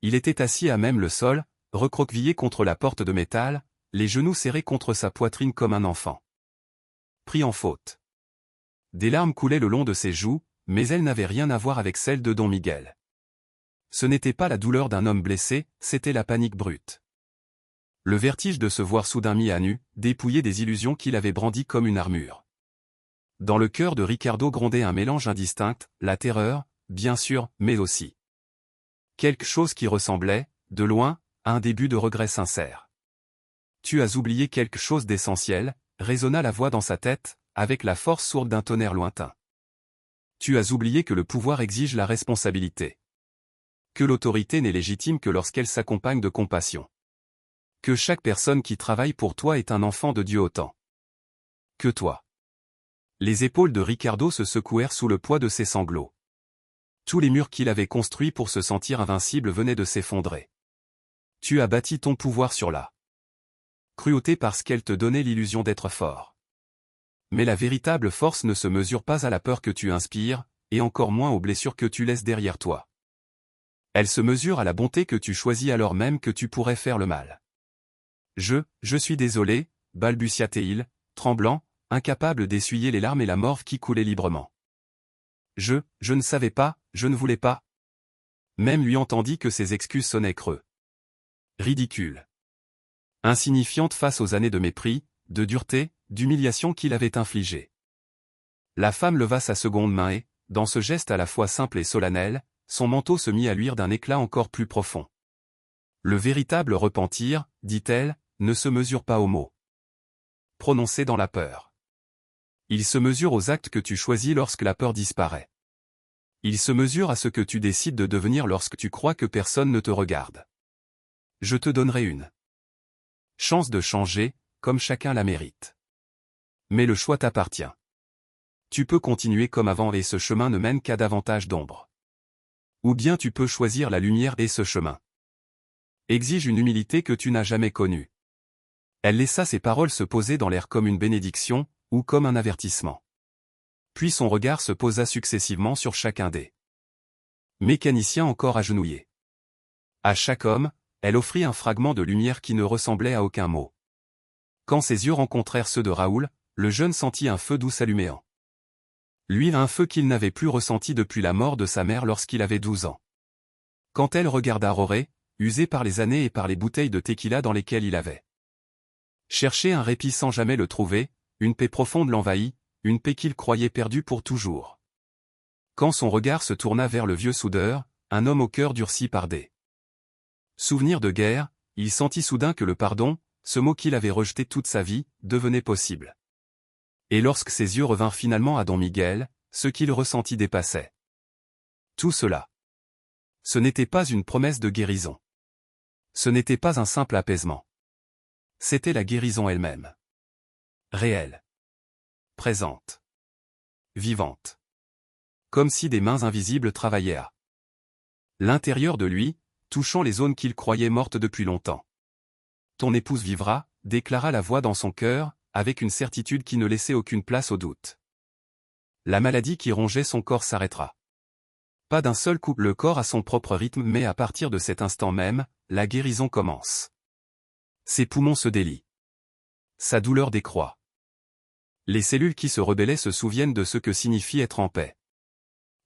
Il était assis à même le sol, recroquevillé contre la porte de métal, les genoux serrés contre sa poitrine comme un enfant pris en faute. Des larmes coulaient le long de ses joues, mais elles n'avaient rien à voir avec celles de Don Miguel. Ce n'était pas la douleur d'un homme blessé, c'était la panique brute. Le vertige de se voir soudain mis à nu, dépouillé des illusions qu'il avait brandies comme une armure. Dans le cœur de Ricardo grondait un mélange indistinct, la terreur, bien sûr, mais aussi quelque chose qui ressemblait, de loin, à un début de regret sincère. Tu as oublié quelque chose d'essentiel, résonna la voix dans sa tête, avec la force sourde d'un tonnerre lointain. Tu as oublié que le pouvoir exige la responsabilité. Que l'autorité n'est légitime que lorsqu'elle s'accompagne de compassion. Que chaque personne qui travaille pour toi est un enfant de Dieu autant que toi. Les épaules de Ricardo se secouèrent sous le poids de ses sanglots. Tous les murs qu'il avait construits pour se sentir invincible venaient de s'effondrer. Tu as bâti ton pouvoir sur la cruauté parce qu'elle te donnait l'illusion d'être fort. Mais la véritable force ne se mesure pas à la peur que tu inspires, et encore moins aux blessures que tu laisses derrière toi. Elle se mesure à la bonté que tu choisis alors même que tu pourrais faire le mal. Je suis désolé, balbutia-t-il, tremblant, incapable d'essuyer les larmes et la morve qui coulait librement. Je ne savais pas, je ne voulais pas. Même lui entendit que ses excuses sonnaient creux. Ridicule. Insignifiante face aux années de mépris, de dureté, d'humiliation qu'il avait infligées. La femme leva sa seconde main et, dans ce geste à la fois simple et solennel, son manteau se mit à luire d'un éclat encore plus profond. Le véritable repentir, dit-elle, ne se mesure pas aux mots prononcés dans la peur. Il se mesure aux actes que tu choisis lorsque la peur disparaît. Il se mesure à ce que tu décides de devenir lorsque tu crois que personne ne te regarde. Je te donnerai une chance de changer, comme chacun la mérite. Mais le choix t'appartient. Tu peux continuer comme avant et ce chemin ne mène qu'à davantage d'ombre. Ou bien tu peux choisir la lumière et ce chemin exige une humilité que tu n'as jamais connue. Elle laissa ses paroles se poser dans l'air comme une bénédiction, ou comme un avertissement. Puis son regard se posa successivement sur chacun des mécaniciens encore agenouillés. À chaque homme, elle offrit un fragment de lumière qui ne ressemblait à aucun mot. Quand ses yeux rencontrèrent ceux de Raoul, le jeune sentit un feu doux s'allumer en lui, un feu qu'il n'avait plus ressenti depuis la mort de sa mère lorsqu'il avait 12 ans. Quand elle regarda Roré, usé par les années et par les bouteilles de tequila dans lesquelles il avait cherché un répit sans jamais le trouver, une paix profonde l'envahit, une paix qu'il croyait perdue pour toujours. Quand son regard se tourna vers le vieux soudeur, un homme au cœur durci par des souvenirs de guerre, il sentit soudain que le pardon, ce mot qu'il avait rejeté toute sa vie, devenait possible. Et lorsque ses yeux revinrent finalement à Don Miguel, ce qu'il ressentit dépassait Tout cela. Ce n'était pas une promesse de guérison. Ce n'était pas un simple apaisement. C'était la guérison elle-même. Réelle. Présente. Vivante. Comme si des mains invisibles travaillaient à l'intérieur de lui, touchant les zones qu'il croyait mortes depuis longtemps. Ton épouse vivra, déclara la voix dans son cœur, avec une certitude qui ne laissait aucune place au doute. La maladie qui rongeait son corps s'arrêtera. Pas d'un seul coup, le corps a son propre rythme, mais à partir de cet instant même, la guérison commence. Ses poumons se délient. Sa douleur décroît. Les cellules qui se rebellaient se souviennent de ce que signifie être en paix.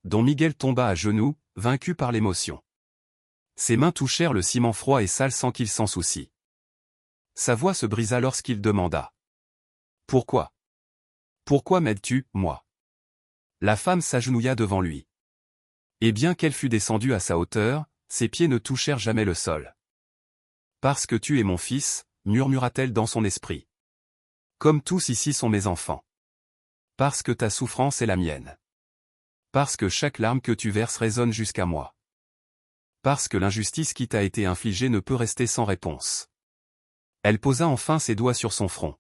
Don Miguel tomba à genoux, vaincu par l'émotion. Ses mains touchèrent le ciment froid et sale sans qu'il s'en soucie. Sa voix se brisa lorsqu'il demanda. « Pourquoi? Pourquoi m'aides-tu, moi ?» La femme s'agenouilla devant lui. Et bien qu'elle fût descendue à sa hauteur, ses pieds ne touchèrent jamais le sol. « Parce que tu es mon fils, murmura-t-elle dans son esprit. Comme tous ici sont mes enfants. Parce que ta souffrance est la mienne. Parce que chaque larme que tu verses résonne jusqu'à moi. Parce que l'injustice qui t'a été infligée ne peut rester sans réponse. » Elle posa enfin ses doigts sur son front.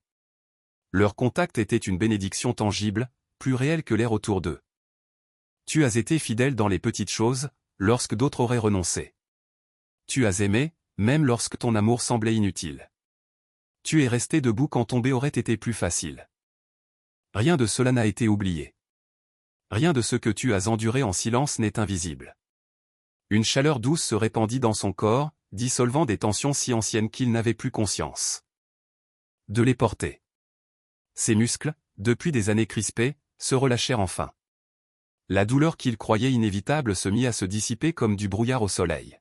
Leur contact était une bénédiction tangible, plus réelle que l'air autour d'eux. Tu as été fidèle dans les petites choses, lorsque d'autres auraient renoncé. Tu as aimé, même lorsque ton amour semblait inutile. Tu es resté debout quand tomber aurait été plus facile. Rien de cela n'a été oublié. Rien de ce que tu as enduré en silence n'est invisible. Une chaleur douce se répandit dans son corps, dissolvant des tensions si anciennes qu'il n'avait plus conscience de les porter. Ses muscles, depuis des années crispés, se relâchèrent enfin. La douleur qu'il croyait inévitable se mit à se dissiper comme du brouillard au soleil.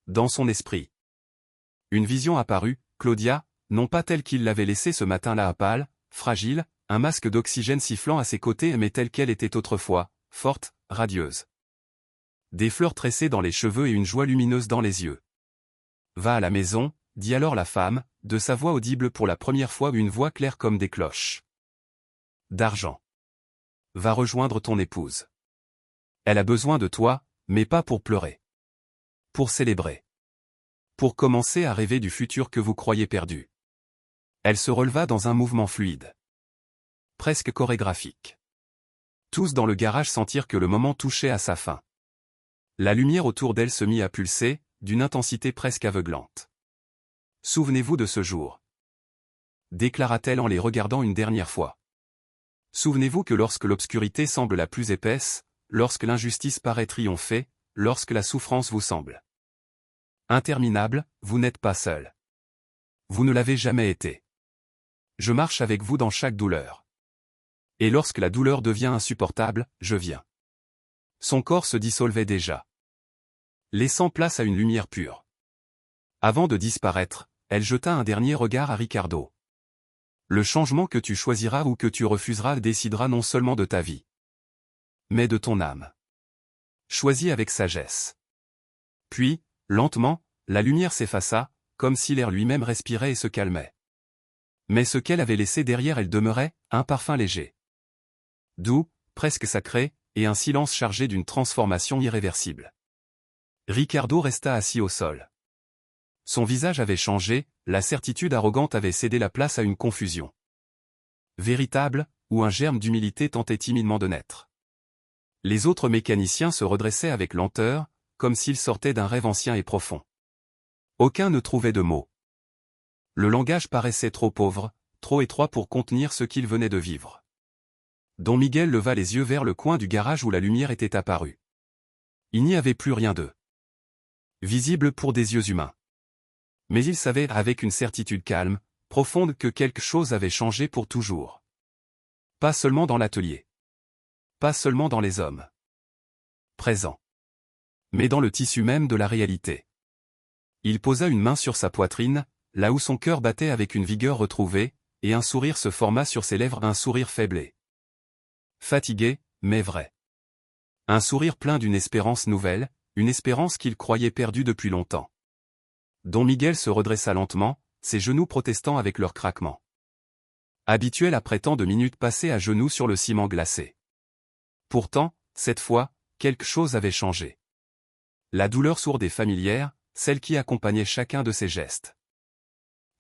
Dans son esprit, une vision apparut, Claudia, non pas telle qu'il l'avait laissée ce matin-là pâle, fragile, un masque d'oxygène sifflant à ses côtés, mais telle qu'elle était autrefois, forte, radieuse. Des fleurs tressées dans les cheveux et une joie lumineuse dans les yeux. « Va à la maison », dit alors la femme, de sa voix audible pour la première fois, une voix claire comme des cloches d'argent. Va rejoindre ton épouse. Elle a besoin de toi, mais pas pour pleurer. Pour célébrer. Pour commencer à rêver du futur que vous croyez perdu. Elle se releva dans un mouvement fluide. Presque chorégraphique. Tous dans le garage sentirent que le moment touchait à sa fin. La lumière autour d'elle se mit à pulser, d'une intensité presque aveuglante. « Souvenez-vous de ce jour. » déclara-t-elle en les regardant une dernière fois. Souvenez-vous que lorsque l'obscurité semble la plus épaisse, lorsque l'injustice paraît triompher, lorsque la souffrance vous semble interminable, vous n'êtes pas seul. Vous ne l'avez jamais été. Je marche avec vous dans chaque douleur. Et lorsque la douleur devient insupportable, je viens. Son corps se dissolvait déjà, laissant place à une lumière pure. Avant de disparaître, elle jeta un dernier regard à Ricardo. Le changement que tu choisiras ou que tu refuseras décidera non seulement de ta vie, mais de ton âme. Choisis avec sagesse. Puis, lentement, la lumière s'effaça, comme si l'air lui-même respirait et se calmait. Mais ce qu'elle avait laissé derrière elle demeurait, un parfum léger, doux, presque sacré, et un silence chargé d'une transformation irréversible. Ricardo resta assis au sol. Son visage avait changé, la certitude arrogante avait cédé la place à une confusion véritable, où un germe d'humilité tentait timidement de naître. Les autres mécaniciens se redressaient avec lenteur, comme s'ils sortaient d'un rêve ancien et profond. Aucun ne trouvait de mots. Le langage paraissait trop pauvre, trop étroit pour contenir ce qu'ils venaient de vivre. Don Miguel leva les yeux vers le coin du garage où la lumière était apparue. Il n'y avait plus rien d'eux. Visible pour des yeux humains. Mais il savait avec une certitude calme, profonde, que quelque chose avait changé pour toujours. Pas seulement dans l'atelier. Pas seulement dans les hommes présents. Mais dans le tissu même de la réalité. Il posa une main sur sa poitrine, là où son cœur battait avec une vigueur retrouvée, et un sourire se forma sur ses lèvres, un sourire faiblé. Fatigué, mais vrai. Un sourire plein d'une espérance nouvelle, une espérance qu'il croyait perdue depuis longtemps. Don Miguel se redressa lentement, ses genoux protestant avec leur craquement. Habituel après tant de minutes passées à genoux sur le ciment glacé. Pourtant, cette fois, quelque chose avait changé. La douleur sourde et familière, celle qui accompagnait chacun de ses gestes.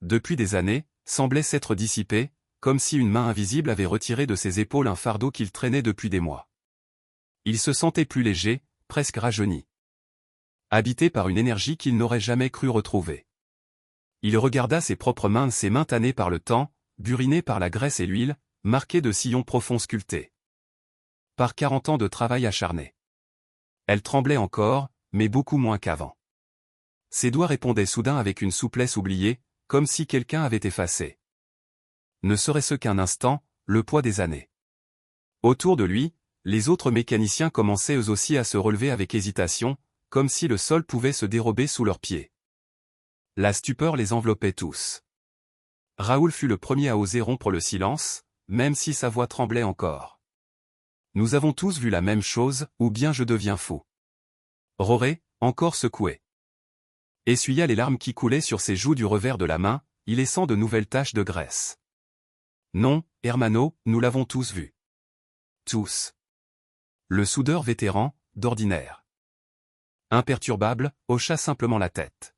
Depuis des années, semblait s'être dissipée, comme si une main invisible avait retiré de ses épaules un fardeau qu'il traînait depuis des mois. Il se sentait plus léger, presque rajeuni. Habité par une énergie qu'il n'aurait jamais cru retrouver. Il regarda ses propres mains tannées par le temps, burinées par la graisse et l'huile, marquées de sillons profonds sculptés. Par 40 ans de travail acharné. Elle tremblait encore, mais beaucoup moins qu'avant. Ses doigts répondaient soudain avec une souplesse oubliée, comme si quelqu'un avait effacé. Ne serait-ce qu'un instant, le poids des années. Autour de lui, les autres mécaniciens commençaient eux aussi à se relever avec hésitation, comme si le sol pouvait se dérober sous leurs pieds. La stupeur les enveloppait tous. Raoul fut le premier à oser rompre le silence, même si sa voix tremblait encore. Nous avons tous vu la même chose, ou bien je deviens fou. Roré, encore secoué, essuya les larmes qui coulaient sur ses joues du revers de la main, y laissant de nouvelles taches de graisse. Non, Hermano, nous l'avons tous vu. Tous. Le soudeur vétéran, d'ordinaire imperturbable, hocha simplement la tête.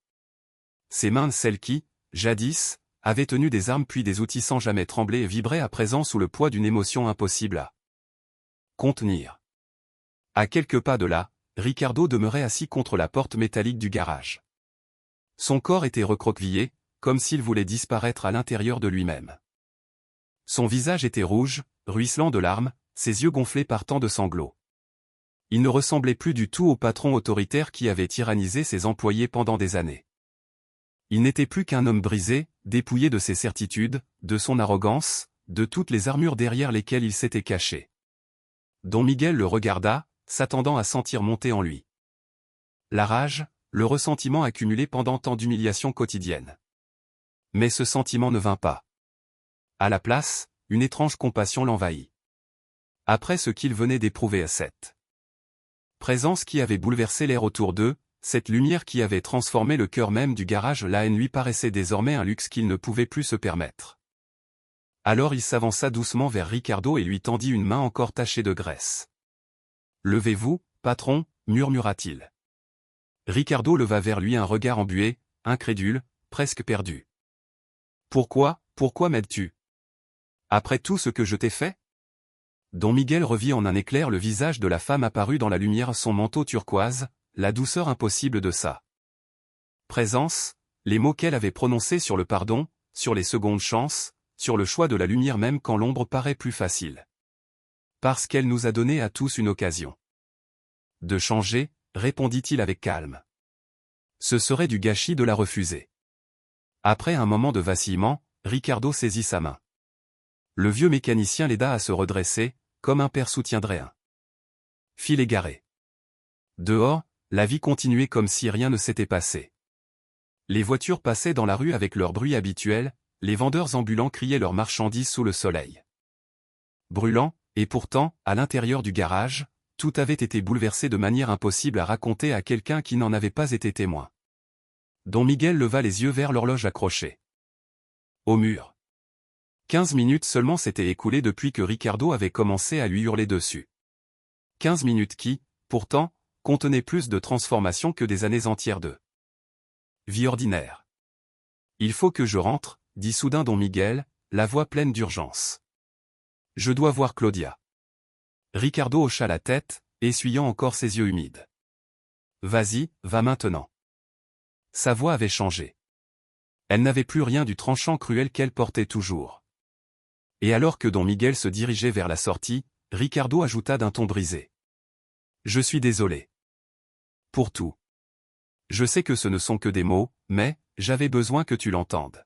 Ses mains, celles qui, jadis, avaient tenu des armes puis des outils sans jamais trembler et vibraient à présent sous le poids d'une émotion impossible à contenir. À quelques pas de là, Ricardo demeurait assis contre la porte métallique du garage. Son corps était recroquevillé, comme s'il voulait disparaître à l'intérieur de lui-même. Son visage était rouge, ruisselant de larmes, ses yeux gonflés par tant de sanglots. Il ne ressemblait plus du tout au patron autoritaire qui avait tyrannisé ses employés pendant des années. Il n'était plus qu'un homme brisé, dépouillé de ses certitudes, de son arrogance, de toutes les armures derrière lesquelles il s'était caché. Don Miguel le regarda, s'attendant à sentir monter en lui la rage, le ressentiment accumulé pendant tant d'humiliations quotidiennes. Mais ce sentiment ne vint pas. À la place, une étrange compassion l'envahit. Après ce qu'il venait d'éprouver à cette présence qui avait bouleversé l'air autour d'eux, cette lumière qui avait transformé le cœur même du garage, la haine lui paraissait désormais un luxe qu'il ne pouvait plus se permettre. Alors il s'avança doucement vers Ricardo et lui tendit une main encore tachée de graisse. « Levez-vous, patron, murmura-t-il. Ricardo leva vers lui un regard embué, incrédule, presque perdu. « Pourquoi m'aides-tu? Après tout ce que je t'ai fait ?» Don Miguel revit en un éclair le visage de la femme apparue dans la lumière, son manteau turquoise, la douceur impossible de sa présence, les mots qu'elle avait prononcés sur le pardon, sur les secondes chances, sur le choix de la lumière même quand l'ombre paraît plus facile. Parce qu'elle nous a donné à tous une occasion de changer, répondit-il avec calme. Ce serait du gâchis de la refuser. Après un moment de vacillement, Ricardo saisit sa main. Le vieux mécanicien l'aida à se redresser, comme un père soutiendrait un fil égaré. Dehors, la vie continuait comme si rien ne s'était passé. Les voitures passaient dans la rue avec leur bruit habituel, les vendeurs ambulants criaient leurs marchandises sous le soleil brûlant, et pourtant, à l'intérieur du garage, tout avait été bouleversé de manière impossible à raconter à quelqu'un qui n'en avait pas été témoin. Don Miguel leva les yeux vers l'horloge accrochée au mur. 15 minutes seulement s'étaient écoulées depuis que Ricardo avait commencé à lui hurler dessus. 15 minutes qui, pourtant, contenaient plus de transformation que des années entières de vie ordinaire. « Il faut que je rentre, » dit soudain Don Miguel, la voix pleine d'urgence. « Je dois voir Claudia. » Ricardo hocha la tête, essuyant encore ses yeux humides. « Vas-y, va maintenant. » Sa voix avait changé. Elle n'avait plus rien du tranchant cruel qu'elle portait toujours. Et alors que Don Miguel se dirigeait vers la sortie, Ricardo ajouta d'un ton brisé. « Je suis désolé. Pour tout. Je sais que ce ne sont que des mots, mais, j'avais besoin que tu l'entendes. »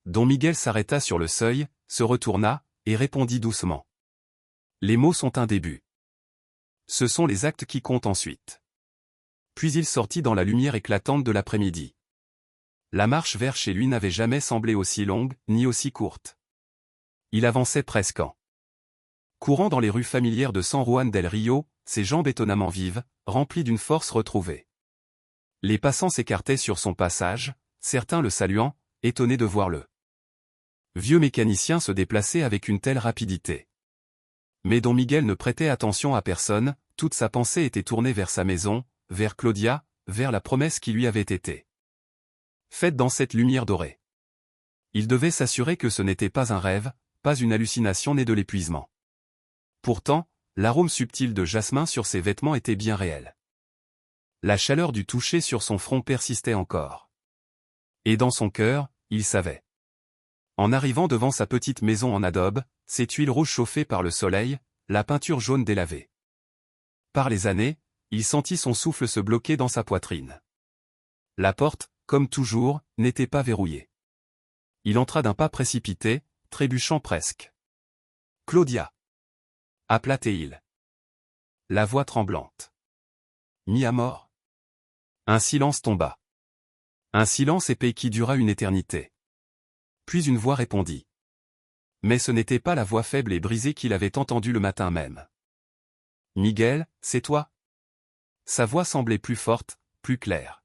Don Miguel s'arrêta sur le seuil, se retourna, et répondit doucement. « Les mots sont un début. Ce sont les actes qui comptent ensuite. » Puis il sortit dans la lumière éclatante de l'après-midi. La marche vers chez lui n'avait jamais semblé aussi longue, ni aussi courte. Il avançait presque en courant dans les rues familières de San Juan del Rio, ses jambes étonnamment vives, remplies d'une force retrouvée. Les passants s'écartaient sur son passage, certains le saluant, étonnés de voir le vieux mécanicien se déplacer avec une telle rapidité. Mais Don Miguel ne prêtait attention à personne, toute sa pensée était tournée vers sa maison, vers Claudia, vers la promesse qui lui avait été faite dans cette lumière dorée. Il devait s'assurer que ce n'était pas un rêve, pas une hallucination née de l'épuisement. Pourtant, l'arôme subtil de jasmin sur ses vêtements était bien réel. La chaleur du toucher sur son front persistait encore. Et dans son cœur, il savait. En arrivant devant sa petite maison en adobe, ses tuiles rouges chauffées par le soleil, la peinture jaune délavée. Par les années, il sentit son souffle se bloquer dans sa poitrine. La porte, comme toujours, n'était pas verrouillée. Il entra d'un pas précipité, trébuchant presque. « Claudia !» appela Théil. La voix tremblante. « Mis à mort ?» Un silence tomba. Un silence épais qui dura une éternité. Puis une voix répondit. Mais ce n'était pas la voix faible et brisée qu'il avait entendue le matin même. « Miguel, c'est toi ?» Sa voix semblait plus forte, plus claire.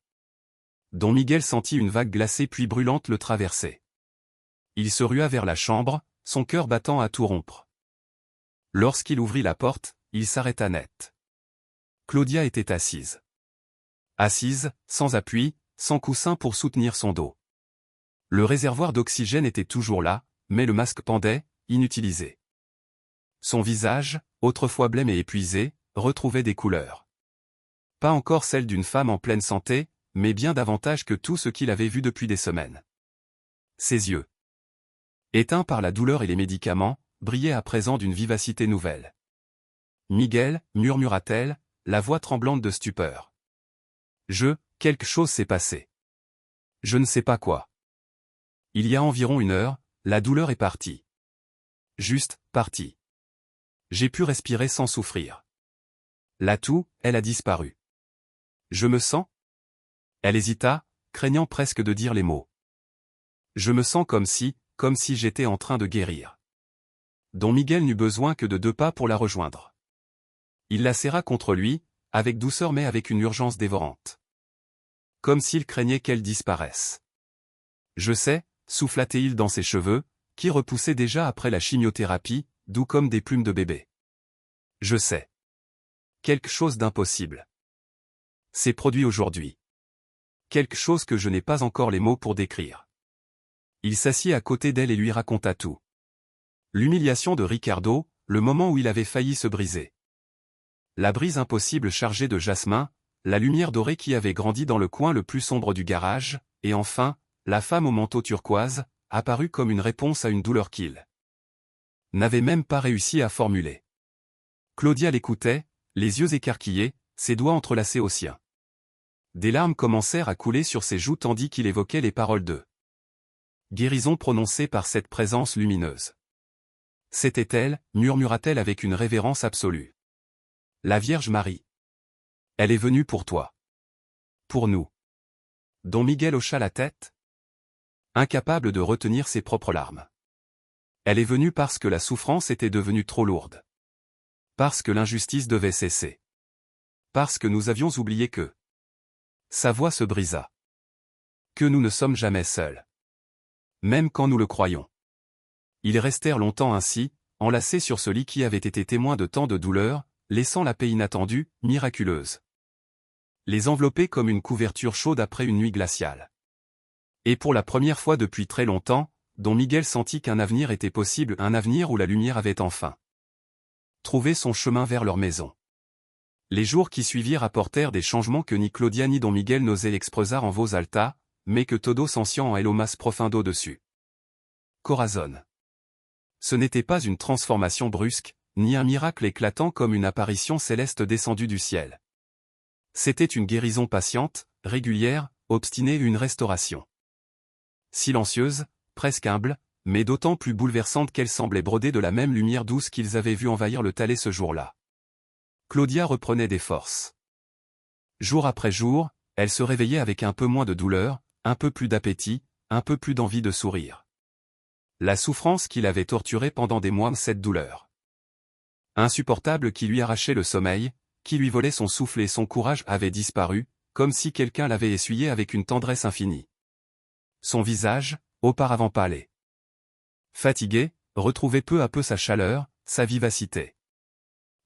Don Miguel sentit une vague glacée puis brûlante le traverser. Il se rua vers la chambre, son cœur battant à tout rompre. Lorsqu'il ouvrit la porte, il s'arrêta net. Claudia était assise. Assise, sans appui, sans coussin pour soutenir son dos. Le réservoir d'oxygène était toujours là, mais le masque pendait, inutilisé. Son visage, autrefois blême et épuisé, retrouvait des couleurs. Pas encore celles d'une femme en pleine santé, mais bien davantage que tout ce qu'il avait vu depuis des semaines. Ses yeux, éteints par la douleur et les médicaments, brillaient à présent d'une vivacité nouvelle. « Miguel » murmura-t-elle, la voix tremblante de stupeur. « Quelque chose s'est passé. Je ne sais pas quoi. Il y a environ 1 heure, la douleur est partie. Juste, partie. J'ai pu respirer sans souffrir. La toux, elle a disparu. Je me sens ?» Elle hésita, craignant presque de dire les mots. « Je me sens comme si j'étais en train de guérir. » Don Miguel n'eut besoin que de 2 pas pour la rejoindre. Il la serra contre lui, avec douceur mais avec une urgence dévorante. Comme s'il craignait qu'elle disparaisse. « Je sais » souffla-t-il dans ses cheveux, qui repoussaient déjà après la chimiothérapie, doux comme des plumes de bébé. « Je sais. Quelque chose d'impossible. C'est produit aujourd'hui. Quelque chose que je n'ai pas encore les mots pour décrire. » Il s'assit à côté d'elle et lui raconta tout. L'humiliation de Ricardo, le moment où il avait failli se briser. La brise impossible chargée de jasmin, la lumière dorée qui avait grandi dans le coin le plus sombre du garage, et enfin, la femme au manteau turquoise, apparue comme une réponse à une douleur qu'il n'avait même pas réussi à formuler. Claudia l'écoutait, les yeux écarquillés, ses doigts entrelacés aux siens. Des larmes commencèrent à couler sur ses joues tandis qu'il évoquait les paroles de guérison prononcées par cette présence lumineuse. C'était elle, murmura-t-elle avec une révérence absolue. La Vierge Marie. Elle est venue pour toi. Pour nous. Don Miguel hocha la tête, incapable de retenir ses propres larmes. Elle est venue parce que la souffrance était devenue trop lourde. Parce que l'injustice devait cesser. Parce que nous avions oublié que sa voix se brisa. Que nous ne sommes jamais seuls. Même quand nous le croyons. Ils restèrent longtemps ainsi, enlacés sur ce lit qui avait été témoin de tant de douleurs, laissant la paix inattendue, miraculeuse. Les envelopper comme une couverture chaude après une nuit glaciale. Et pour la première fois depuis très longtemps, Don Miguel sentit qu'un avenir était possible, un avenir où la lumière avait enfin trouvé son chemin vers leur maison. Les jours qui suivirent apportèrent des changements que ni Claudia ni Don Miguel n'osaient expresar en voix alta, mais que todos sentient en el más profundo dessus. Corazon. Ce n'était pas une transformation brusque, ni un miracle éclatant comme une apparition céleste descendue du ciel. C'était une guérison patiente, régulière, obstinée, une restauration. Silencieuse, presque humble, mais d'autant plus bouleversante qu'elle semblait brodée de la même lumière douce qu'ils avaient vu envahir le Thalès ce jour-là. Claudia reprenait des forces. Jour après jour, elle se réveillait avec un peu moins de douleur, un peu plus d'appétit, un peu plus d'envie de sourire. La souffrance qui l'avait torturée pendant des mois, cette douleur insupportable qui lui arrachait le sommeil, qui lui volait son souffle et son courage avait disparu, comme si quelqu'un l'avait essuyé avec une tendresse infinie. Son visage, auparavant pâle, fatigué, retrouvait peu à peu sa chaleur, sa vivacité.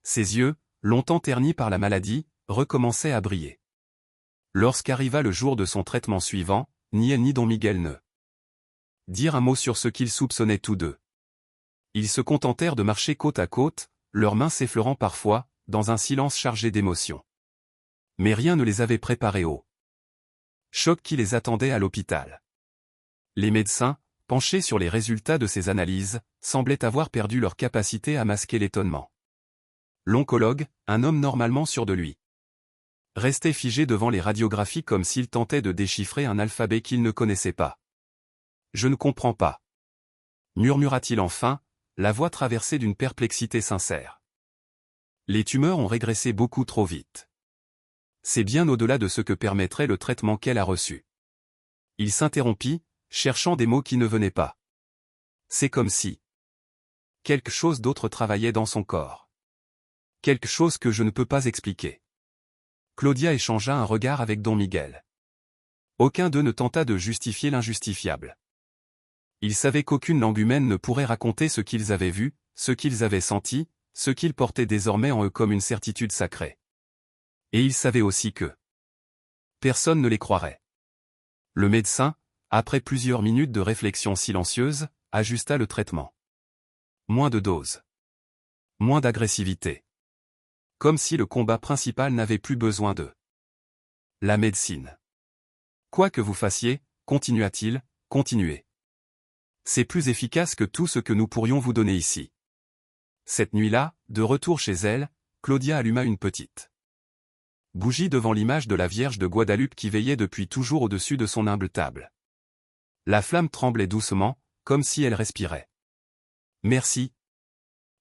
Ses yeux, longtemps ternis par la maladie, recommençaient à briller. Lorsqu'arriva le jour de son traitement suivant, ni elle ni Don Miguel ne dirent un mot sur ce qu'ils soupçonnaient tous deux. Ils se contentèrent de marcher côte à côte, leurs mains s'effleurant parfois, dans un silence chargé d'émotion. Mais rien ne les avait préparés au choc qui les attendait à l'hôpital. Les médecins, penchés sur les résultats de ces analyses, semblaient avoir perdu leur capacité à masquer l'étonnement. L'oncologue, un homme normalement sûr de lui, restait figé devant les radiographies comme s'il tentait de déchiffrer un alphabet qu'il ne connaissait pas. « Je ne comprends pas. » murmura-t-il enfin, la voix traversée d'une perplexité sincère. Les tumeurs ont régressé beaucoup trop vite. C'est bien au-delà de ce que permettrait le traitement qu'elle a reçu. Il s'interrompit, cherchant des mots qui ne venaient pas. C'est comme si quelque chose d'autre travaillait dans son corps. Quelque chose que je ne peux pas expliquer. Claudia échangea un regard avec Don Miguel. Aucun d'eux ne tenta de justifier l'injustifiable. Ils savaient qu'aucune langue humaine ne pourrait raconter ce qu'ils avaient vu, ce qu'ils avaient senti, ce qu'ils portaient désormais en eux comme une certitude sacrée. Et ils savaient aussi que personne ne les croirait. Le médecin, après plusieurs minutes de réflexion silencieuse, ajusta le traitement. Moins de doses. Moins d'agressivité. Comme si le combat principal n'avait plus besoin d'eux. La médecine. Quoi que vous fassiez, continua-t-il, continuez. C'est plus efficace que tout ce que nous pourrions vous donner ici. Cette nuit-là, de retour chez elle, Claudia alluma une petite bougie devant l'image de la Vierge de Guadalupe qui veillait depuis toujours au-dessus de son humble table. La flamme tremblait doucement, comme si elle respirait. « Merci. »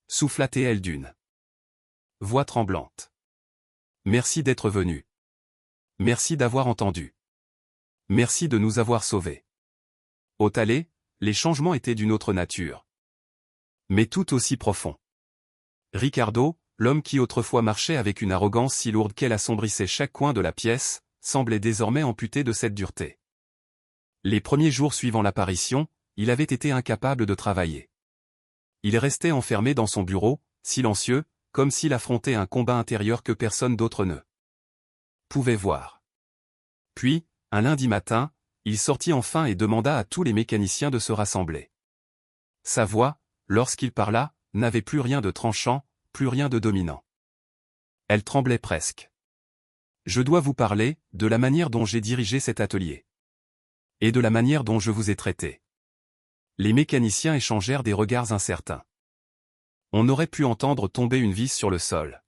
souffla-t-elle d'une voix tremblante. « Merci d'être venu. Merci d'avoir entendu. Merci de nous avoir sauvés. » Au Thalé, les changements étaient d'une autre nature. Mais tout aussi profonds. Ricardo, l'homme qui autrefois marchait avec une arrogance si lourde qu'elle assombrissait chaque coin de la pièce, semblait désormais amputé de cette dureté. Les premiers jours suivant l'apparition, il avait été incapable de travailler. Il restait enfermé dans son bureau, silencieux, comme s'il affrontait un combat intérieur que personne d'autre ne pouvait voir. Puis, un lundi matin, il sortit enfin et demanda à tous les mécaniciens de se rassembler. Sa voix, lorsqu'il parla, n'avait plus rien de tranchant, plus rien de dominant. Elle tremblait presque. Je dois vous parler de la manière dont j'ai dirigé cet atelier. Et de la manière dont je vous ai traité. Les mécaniciens échangèrent des regards incertains. On aurait pu entendre tomber une vis sur le sol.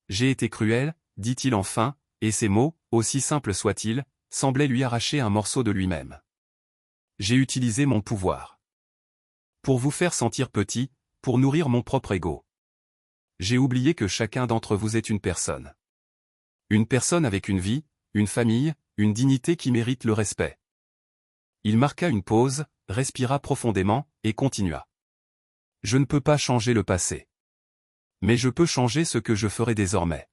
J'ai été cruel, dit-il enfin, et ces mots, aussi simples soient-ils, semblaient lui arracher un morceau de lui-même. J'ai utilisé mon pouvoir. Pour vous faire sentir petit, pour nourrir mon propre ego. J'ai oublié que chacun d'entre vous est une personne. Une personne avec une vie, une famille, une dignité qui mérite le respect. Il marqua une pause, respira profondément, et continua. Je ne peux pas changer le passé. Mais je peux changer ce que je ferai désormais.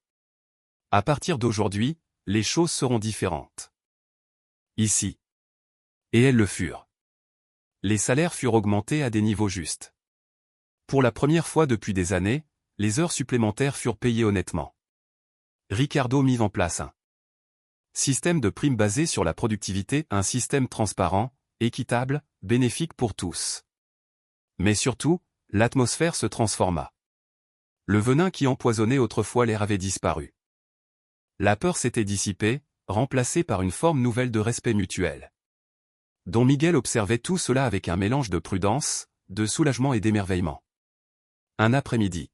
À partir d'aujourd'hui, les choses seront différentes. Ici. Et elles le furent. Les salaires furent augmentés à des niveaux justes. Pour la première fois depuis des années, les heures supplémentaires furent payées honnêtement. Ricardo mit en place un système de primes basé sur la productivité, un système transparent, équitable, bénéfique pour tous. Mais surtout, l'atmosphère se transforma. Le venin qui empoisonnait autrefois l'air avait disparu. La peur s'était dissipée, remplacée par une forme nouvelle de respect mutuel. Don Miguel observait tout cela avec un mélange de prudence, de soulagement et d'émerveillement. Un après-midi.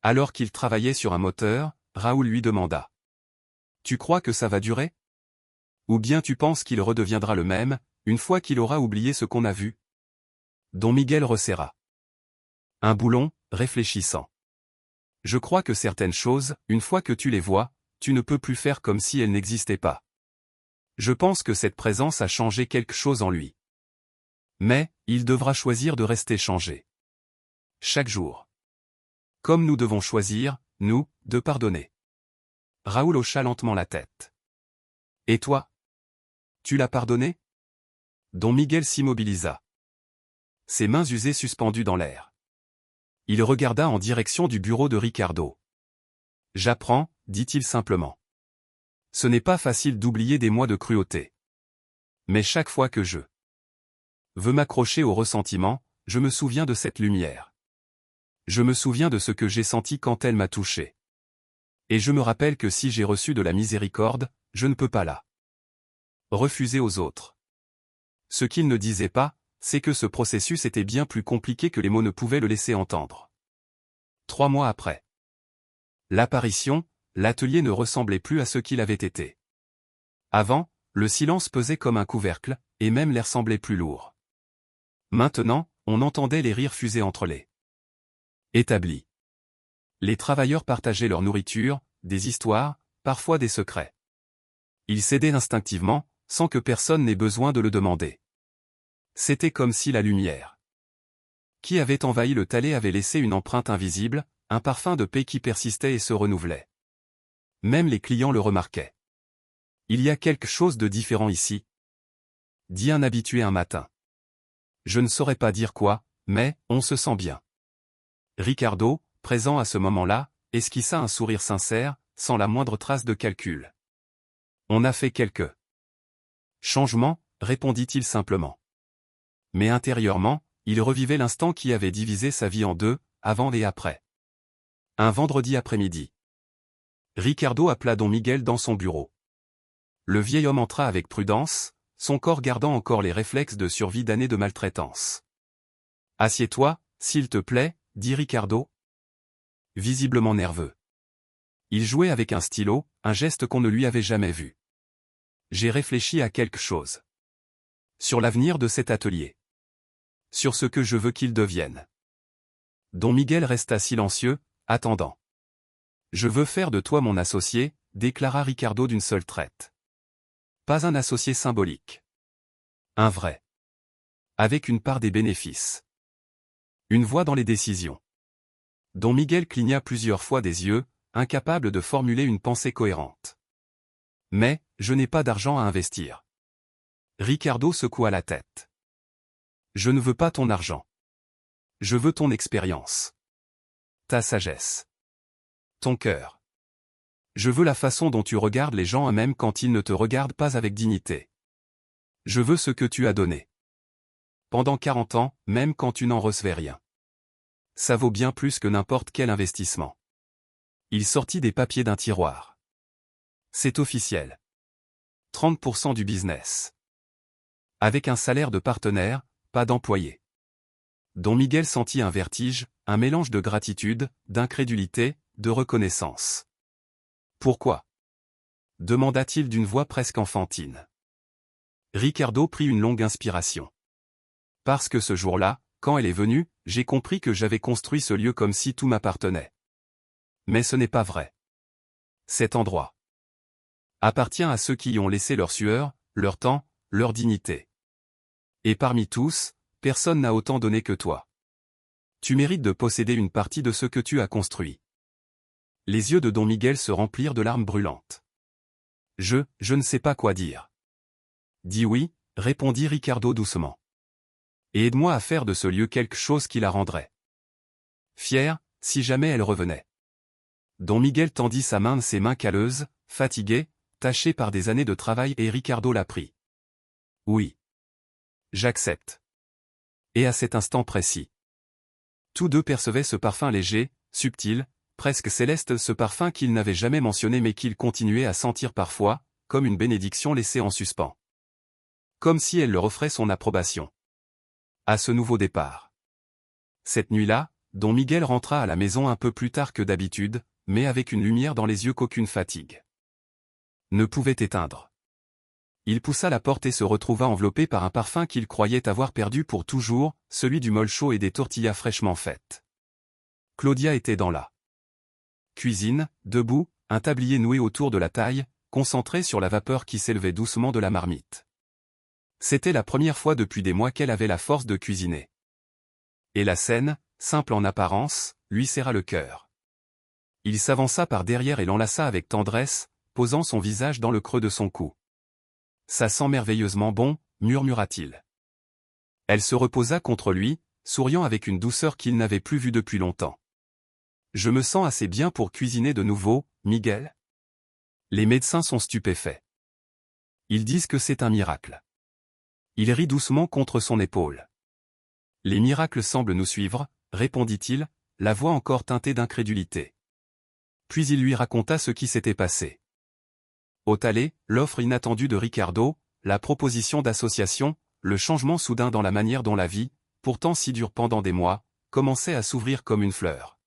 Alors qu'il travaillait sur un moteur, Raoul lui demanda. « Tu crois que ça va durer? Ou bien tu penses qu'il redeviendra le même, une fois qu'il aura oublié ce qu'on a vu ?» Don Miguel resserra un boulon, réfléchissant. « Je crois que certaines choses, une fois que tu les vois, tu ne peux plus faire comme si elles n'existaient pas. Je pense que cette présence a changé quelque chose en lui. Mais, il devra choisir de rester changé. Chaque jour. Comme nous devons choisir, nous, de pardonner. » Raoul hocha lentement la tête. « Et toi? Tu l'as pardonné ?» Don Miguel s'immobilisa. Ses mains usées suspendues dans l'air. Il regarda en direction du bureau de Ricardo. « J'apprends, dit-il simplement. Ce n'est pas facile d'oublier des mois de cruauté. Mais chaque fois que je veux m'accrocher au ressentiment, je me souviens de cette lumière. Je me souviens de ce que j'ai senti quand elle m'a touché. Et je me rappelle que si j'ai reçu de la miséricorde, je ne peux pas la refuser aux autres. » Ce qu'il ne disait pas, c'est que ce processus était bien plus compliqué que les mots ne pouvaient le laisser entendre. 3 mois après l'apparition, l'atelier ne ressemblait plus à ce qu'il avait été. Avant, le silence pesait comme un couvercle, et même l'air semblait plus lourd. Maintenant, on entendait les rires fuser entre les établis. Les travailleurs partageaient leur nourriture, des histoires, parfois des secrets. Ils cédaient instinctivement, sans que personne n'ait besoin de le demander. C'était comme si la lumière qui avait envahi le Thalet avait laissé une empreinte invisible, un parfum de paix qui persistait et se renouvelait. Même les clients le remarquaient. « Il y a quelque chose de différent ici, » dit un habitué un matin. Je ne saurais pas dire quoi, mais on se sent bien. Ricardo, présent à ce moment-là, esquissa un sourire sincère, sans la moindre trace de calcul. On a fait quelques changements, répondit-il simplement. Mais intérieurement, il revivait l'instant qui avait divisé sa vie en deux, avant et après. Un vendredi après-midi. Ricardo appela Don Miguel dans son bureau. Le vieil homme entra avec prudence, son corps gardant encore les réflexes de survie d'années de maltraitance. « Assieds-toi, s'il te plaît, » dit Ricardo, visiblement nerveux. Il jouait avec un stylo, un geste qu'on ne lui avait jamais vu. « J'ai réfléchi à quelque chose. Sur l'avenir de cet atelier. Sur ce que je veux qu'il devienne. » Don Miguel resta silencieux, attendant. « Je veux faire de toi mon associé, » déclara Ricardo d'une seule traite. Pas un associé symbolique. Un vrai. Avec une part des bénéfices. Une voix dans les décisions. Don Miguel cligna plusieurs fois des yeux, incapable de formuler une pensée cohérente. « Mais, je n'ai pas d'argent à investir. » Ricardo secoua la tête. « Je ne veux pas ton argent. Je veux ton expérience. Ta sagesse. Ton cœur. Je veux la façon dont tu regardes les gens même quand ils ne te regardent pas avec dignité. Je veux ce que tu as donné. Pendant 40 ans, même quand tu n'en recevais rien. Ça vaut bien plus que n'importe quel investissement. » Il sortit des papiers d'un tiroir. « C'est officiel. 30% du business. Avec un salaire de partenaire, pas d'employé. » Don Miguel sentit un vertige, un mélange de gratitude, d'incrédulité, de reconnaissance. « Pourquoi ?» demanda-t-il d'une voix presque enfantine. Ricardo prit une longue inspiration. « Parce que ce jour-là, quand elle est venue, j'ai compris que j'avais construit ce lieu comme si tout m'appartenait. Mais ce n'est pas vrai. Cet endroit appartient à ceux qui y ont laissé leur sueur, leur temps, leur dignité. Et parmi tous, personne n'a autant donné que toi. Tu mérites de posséder une partie de ce que tu as construit. » Les yeux de Don Miguel se remplirent de larmes brûlantes. « Je ne sais pas quoi dire. » « Dis oui, » répondit Ricardo doucement. « Et aide-moi à faire de ce lieu quelque chose qui la rendrait fière, si jamais elle revenait. » Don Miguel tendit sa main, ses mains calleuses, fatiguées, tachées par des années de travail, et Ricardo la prit. « Oui. J'accepte. » Et à cet instant précis, tous deux percevaient ce parfum léger, subtil, presque céleste, ce parfum qu'ils n'avaient jamais mentionné mais qu'ils continuaient à sentir parfois, comme une bénédiction laissée en suspens. Comme si elle leur offrait son approbation. À ce nouveau départ. Cette nuit-là, Don Miguel rentra à la maison un peu plus tard que d'habitude, mais avec une lumière dans les yeux qu'aucune fatigue ne pouvait éteindre. Il poussa la porte et se retrouva enveloppé par un parfum qu'il croyait avoir perdu pour toujours, celui du molcho et des tortillas fraîchement faites. Claudia était dans la cuisine, debout, un tablier noué autour de la taille, concentré sur la vapeur qui s'élevait doucement de la marmite. C'était la première fois depuis des mois qu'elle avait la force de cuisiner. Et la scène, simple en apparence, lui serra le cœur. Il s'avança par derrière et l'enlaça avec tendresse, posant son visage dans le creux de son cou. « Ça sent merveilleusement bon, » murmura-t-il. Elle se reposa contre lui, souriant avec une douceur qu'il n'avait plus vue depuis longtemps. Je me sens assez bien pour cuisiner de nouveau, Miguel? Les médecins sont stupéfaits. Ils disent que c'est un miracle. Il rit doucement contre son épaule. Les miracles semblent nous suivre, répondit-il, la voix encore teintée d'incrédulité. Puis il lui raconta ce qui s'était passé. Au Thalet, l'offre inattendue de Ricardo, la proposition d'association, le changement soudain dans la manière dont la vie, pourtant si dure pendant des mois, commençait à s'ouvrir comme une fleur.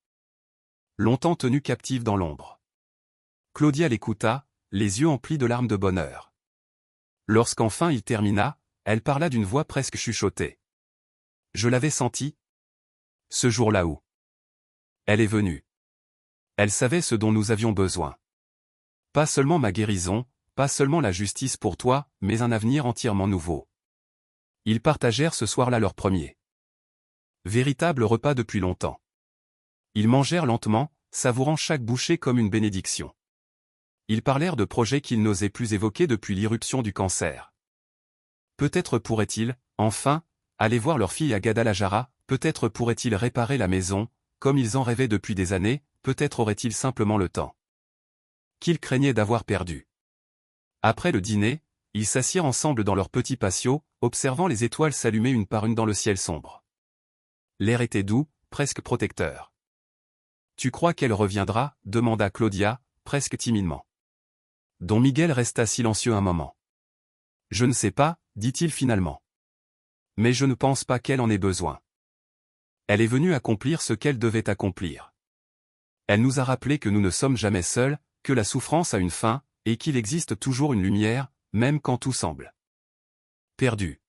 Longtemps tenue captive dans l'ombre. Claudia l'écouta, les yeux emplis de larmes de bonheur. Lorsqu'enfin il termina, elle parla d'une voix presque chuchotée. Je l'avais senti. Ce jour-là où elle est venue. Elle savait ce dont nous avions besoin. Pas seulement ma guérison, pas seulement la justice pour toi, mais un avenir entièrement nouveau. Ils partagèrent ce soir-là leur premier véritable repas depuis longtemps. Ils mangèrent lentement, savourant chaque bouchée comme une bénédiction. Ils parlèrent de projets qu'ils n'osaient plus évoquer depuis l'irruption du cancer. Peut-être pourraient-ils, enfin, aller voir leur fille à Guadalajara, peut-être pourraient-ils réparer la maison, comme ils en rêvaient depuis des années, peut-être auraient-ils simplement le temps qu'ils craignaient d'avoir perdu. Après le dîner, ils s'assirent ensemble dans leur petit patio, observant les étoiles s'allumer une par une dans le ciel sombre. L'air était doux, presque protecteur. « Tu crois qu'elle reviendra » demanda Claudia, presque timidement. Don Miguel resta silencieux un moment. « Je ne sais pas » dit-il finalement. « Mais je ne pense pas qu'elle en ait besoin. Elle est venue accomplir ce qu'elle devait accomplir. Elle nous a rappelé que nous ne sommes jamais seuls, que la souffrance a une fin, et qu'il existe toujours une lumière, même quand tout semble perdu. »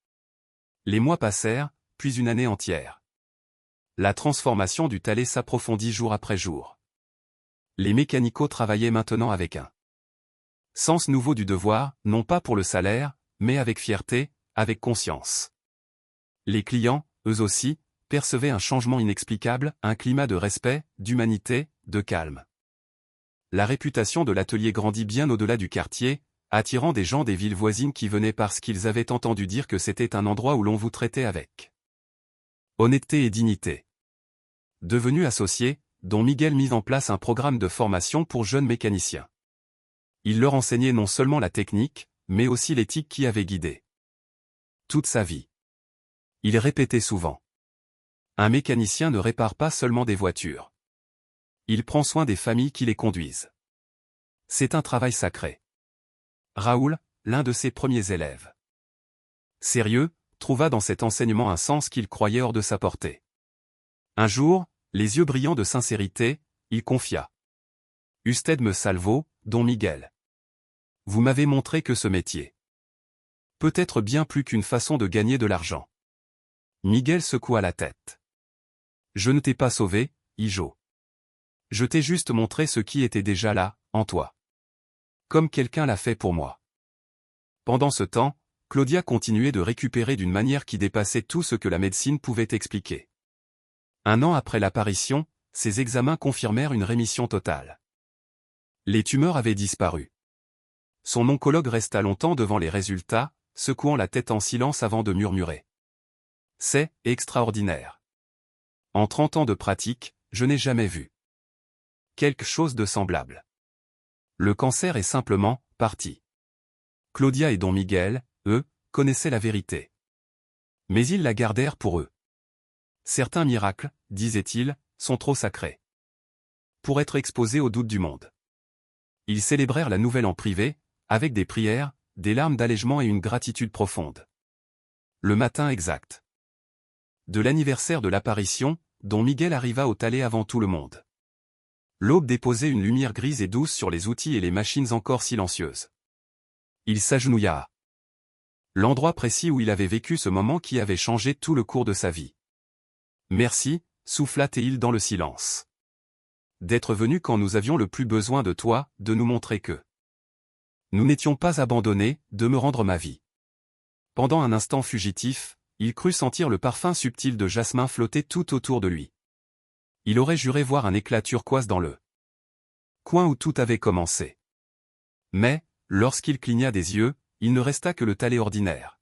Les mois passèrent, puis une année entière. La transformation du Thalet s'approfondit jour après jour. Les mécanicaux travaillaient maintenant avec un sens nouveau du devoir, non pas pour le salaire, mais avec fierté, avec conscience. Les clients, eux aussi, percevaient un changement inexplicable, un climat de respect, d'humanité, de calme. La réputation de l'atelier grandit bien au-delà du quartier, attirant des gens des villes voisines qui venaient parce qu'ils avaient entendu dire que c'était un endroit où l'on vous traitait avec honnêteté et dignité. Devenu associé, Don Miguel mit en place un programme de formation pour jeunes mécaniciens. Il leur enseignait non seulement la technique, mais aussi l'éthique qui avait guidé toute sa vie. Il répétait souvent. Un mécanicien ne répare pas seulement des voitures. Il prend soin des familles qui les conduisent. C'est un travail sacré. Raoul, l'un de ses premiers élèves, sérieux, trouva dans cet enseignement un sens qu'il croyait hors de sa portée. Un jour, les yeux brillants de sincérité, il confia. « Usted me salvo, Don Miguel. Vous m'avez montré que ce métier peut être bien plus qu'une façon de gagner de l'argent. » Miguel secoua la tête. « Je ne t'ai pas sauvé, Hijo. Je t'ai juste montré ce qui était déjà là, en toi. Comme quelqu'un l'a fait pour moi. » Pendant ce temps, Claudia continuait de récupérer d'une manière qui dépassait tout ce que la médecine pouvait expliquer. Un an après l'apparition, ses examens confirmèrent une rémission totale. Les tumeurs avaient disparu. Son oncologue resta longtemps devant les résultats, secouant la tête en silence avant de murmurer. « C'est extraordinaire. En 30 ans de pratique, je n'ai jamais vu quelque chose de semblable. Le cancer est simplement parti. » Claudia et Don Miguel, eux, connaissaient la vérité. Mais ils la gardèrent pour eux. Certains miracles, disaient-ils, sont trop sacrés pour être exposés aux doutes du monde. Ils célébrèrent la nouvelle en privé, avec des prières, des larmes d'allègement et une gratitude profonde. Le matin exact de l'anniversaire de l'apparition, Don Miguel arriva au Thalet avant tout le monde. L'aube déposait une lumière grise et douce sur les outils et les machines encore silencieuses. Il s'agenouilla. L'endroit précis où il avait vécu ce moment qui avait changé tout le cours de sa vie. « Merci » souffla-t-il dans le silence. « D'être venu quand nous avions le plus besoin de toi, de nous montrer que nous n'étions pas abandonnés, de me rendre ma vie. » Pendant un instant fugitif, il crut sentir le parfum subtil de jasmin flotter tout autour de lui. Il aurait juré voir un éclat turquoise dans le coin où tout avait commencé. Mais, lorsqu'il cligna des yeux, il ne resta que le Thalet ordinaire.